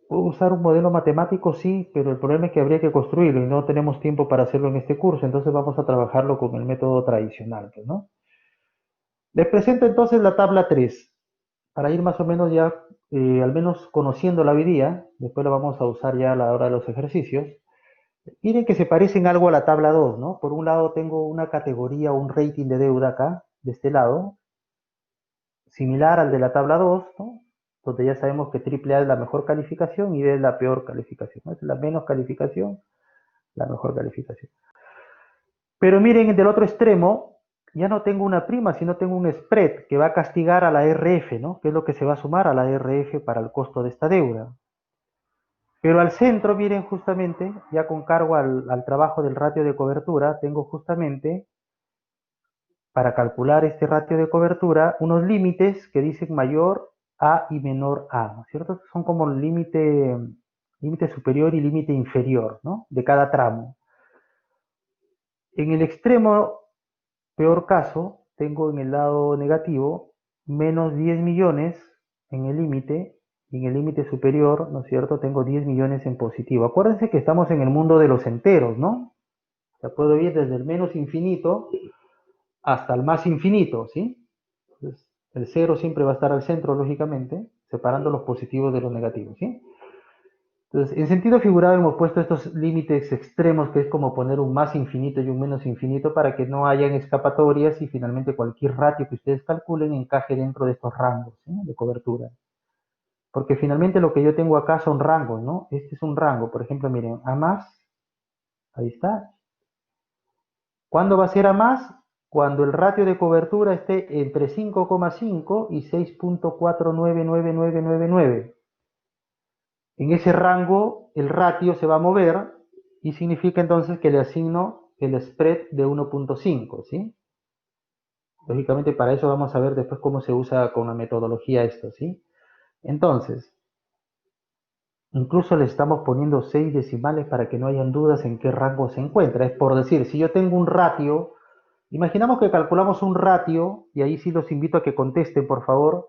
¿puedo usar un modelo matemático? Sí, pero el problema es que habría que construirlo y no tenemos tiempo para hacerlo en este curso, entonces vamos a trabajarlo con el método tradicional, pues, ¿no? Les presento entonces la tabla 3, para ir más o menos ya, al menos conociendo la hoy día, después la vamos a usar ya a la hora de los ejercicios. Miren que se parecen algo a la tabla 2, ¿no? Por un lado tengo una categoría, un rating de deuda acá, de este lado, similar al de la tabla 2, ¿no? Donde ya sabemos que AAA es la mejor calificación y B es la peor calificación, ¿no? Es la menos calificación, la mejor calificación. Pero miren, del otro extremo, ya no tengo una prima, sino tengo un spread que va a castigar a la RF, ¿no? Que es lo que se va a sumar a la RF para el costo de esta deuda. Pero al centro, miren, justamente, ya con cargo al trabajo del ratio de cobertura, tengo justamente, para calcular este ratio de cobertura, unos límites que dicen mayor A y menor A, ¿no es cierto? Son como el límite superior y límite inferior, ¿no? De cada tramo. En el extremo peor caso, tengo en el lado negativo menos 10 millones en el límite, y en el límite superior, ¿no es cierto?, tengo 10 millones en positivo. Acuérdense que estamos en el mundo de los enteros, ¿no? O sea, puedo ir desde el menos infinito hasta el más infinito, ¿sí? Entonces, el cero siempre va a estar al centro, lógicamente, separando los positivos de los negativos, ¿sí? Entonces, en sentido figurado hemos puesto estos límites extremos, que es como poner un más infinito y un menos infinito para que no hayan escapatorias y finalmente cualquier ratio que ustedes calculen encaje dentro de estos rangos, ¿sí?, de cobertura. Porque finalmente lo que yo tengo acá son rangos, ¿no? Este es un rango, por ejemplo, miren, A más, ahí está. ¿Cuándo va a ser A más? Cuando el ratio de cobertura esté entre 5,5 y 6.499999. En ese rango el ratio se va a mover y significa entonces que le asigno el spread de 1.5, ¿sí? Lógicamente para eso vamos a ver después cómo se usa con la metodología esto, ¿sí? Entonces, incluso le estamos poniendo 6 decimales para que no hayan dudas en qué rango se encuentra. Es por decir, si yo tengo un ratio, imaginamos que calculamos un ratio, y ahí sí los invito a que contesten, por favor,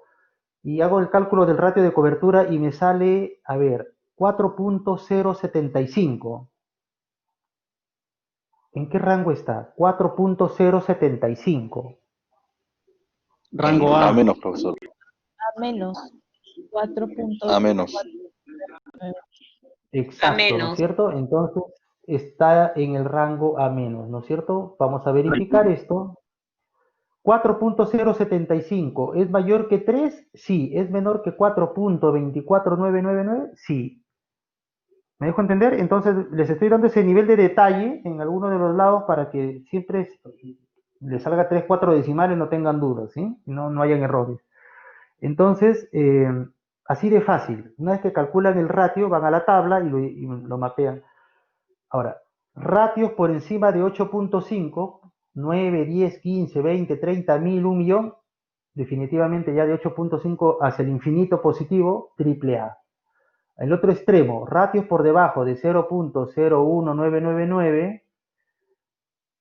y hago el cálculo del ratio de cobertura y me sale, a ver, 4.075. ¿En qué rango está? 4.075. Rango A A. menos, profesor. A menos. 4 A menos. Exacto, ¿no es cierto? Entonces está en el rango A menos, ¿no es cierto? Vamos a verificar esto. 4.075, ¿es mayor que 3? Sí. ¿Es menor que 4.24999? Sí. ¿Me dejo entender? Entonces les estoy dando ese nivel de detalle en alguno de los lados para que siempre les salga 3, 4 decimales, no tengan dudas, ¿sí? No hayan errores. Entonces, así de fácil. Una vez que calculan el ratio, van a la tabla y lo mapean. Ahora, ratios por encima de 8.5, 9, 10, 15, 20, 30, 1000, 1 millón, definitivamente ya de 8.5 hacia el infinito positivo, AAA. El otro extremo, ratios por debajo de 0.01999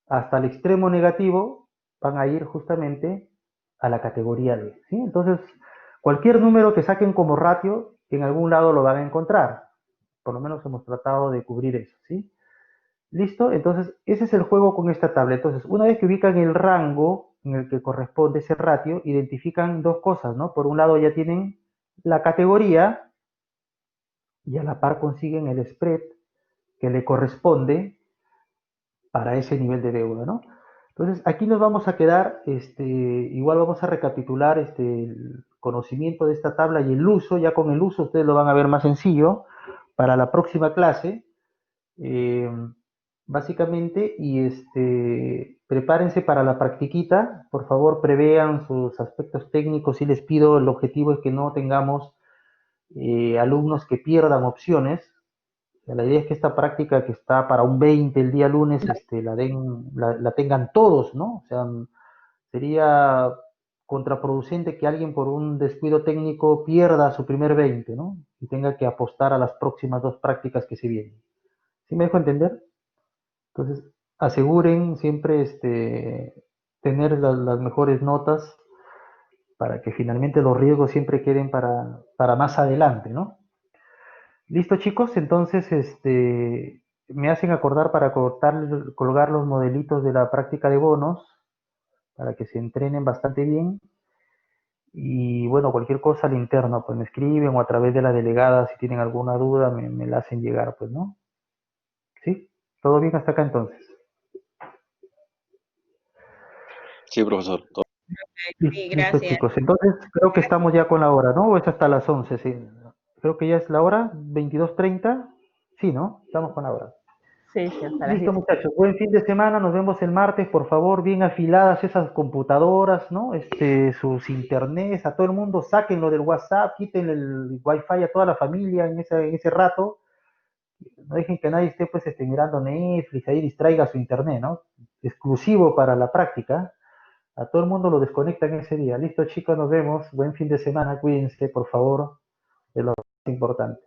hasta el extremo negativo, van a ir justamente a la categoría D, ¿sí? Entonces, cualquier número que saquen como ratio, en algún lado lo van a encontrar. Por lo menos hemos tratado de cubrir eso, ¿sí? ¿Listo? Entonces, ese es el juego con esta tabla. Entonces, una vez que ubican el rango en el que corresponde ese ratio, identifican dos cosas, ¿no? Por un lado ya tienen la categoría y a la par consiguen el spread que le corresponde para ese nivel de deuda, ¿no? Entonces, aquí nos vamos a quedar, igual vamos a recapitular el conocimiento de esta tabla y el uso. Ya con el uso ustedes lo van a ver más sencillo para la próxima clase. Básicamente, y prepárense para la practiquita, por favor prevean sus aspectos técnicos y les pido, el objetivo es que no tengamos alumnos que pierdan opciones. O sea, la idea es que esta práctica que está para un 20 el día lunes, la tengan todos, ¿no? O sea, sería contraproducente que alguien por un descuido técnico pierda su primer 20, ¿no? Y tenga que apostar a las próximas 2 prácticas que se vienen. ¿Sí me dejo entender? Entonces, aseguren siempre tener las mejores notas para que finalmente los riesgos siempre queden para más adelante, ¿no? Listo, chicos, entonces me hacen acordar para colgar los modelitos de la práctica de bonos para que se entrenen bastante bien. Y bueno, cualquier cosa al interno, pues me escriben o a través de la delegada, si tienen alguna duda, me la hacen llegar, pues, ¿no? ¿Sí? ¿Todo bien hasta acá entonces? Sí, profesor. Sí, Listo, gracias. chicos. Entonces, creo que estamos ya con la hora, ¿no? ¿O es hasta las 11? Sí. Creo que ya es la hora, 22:30. Sí, ¿no? Estamos con la hora. Sí, sí, hasta las Listo, 10. muchachos. Buen fin de semana. Nos vemos el martes. Por favor, bien afiladas esas computadoras, ¿no? Sus internets, a todo el mundo, sáquenlo del WhatsApp, quiten el Wi-Fi a toda la familia en ese rato. No dejen que nadie esté, pues, mirando Netflix, ahí distraiga su internet, ¿no? Exclusivo para la práctica. A todo el mundo lo desconectan ese día. Listo, chicos, nos vemos. Buen fin de semana. Cuídense, por favor. Es lo más importante.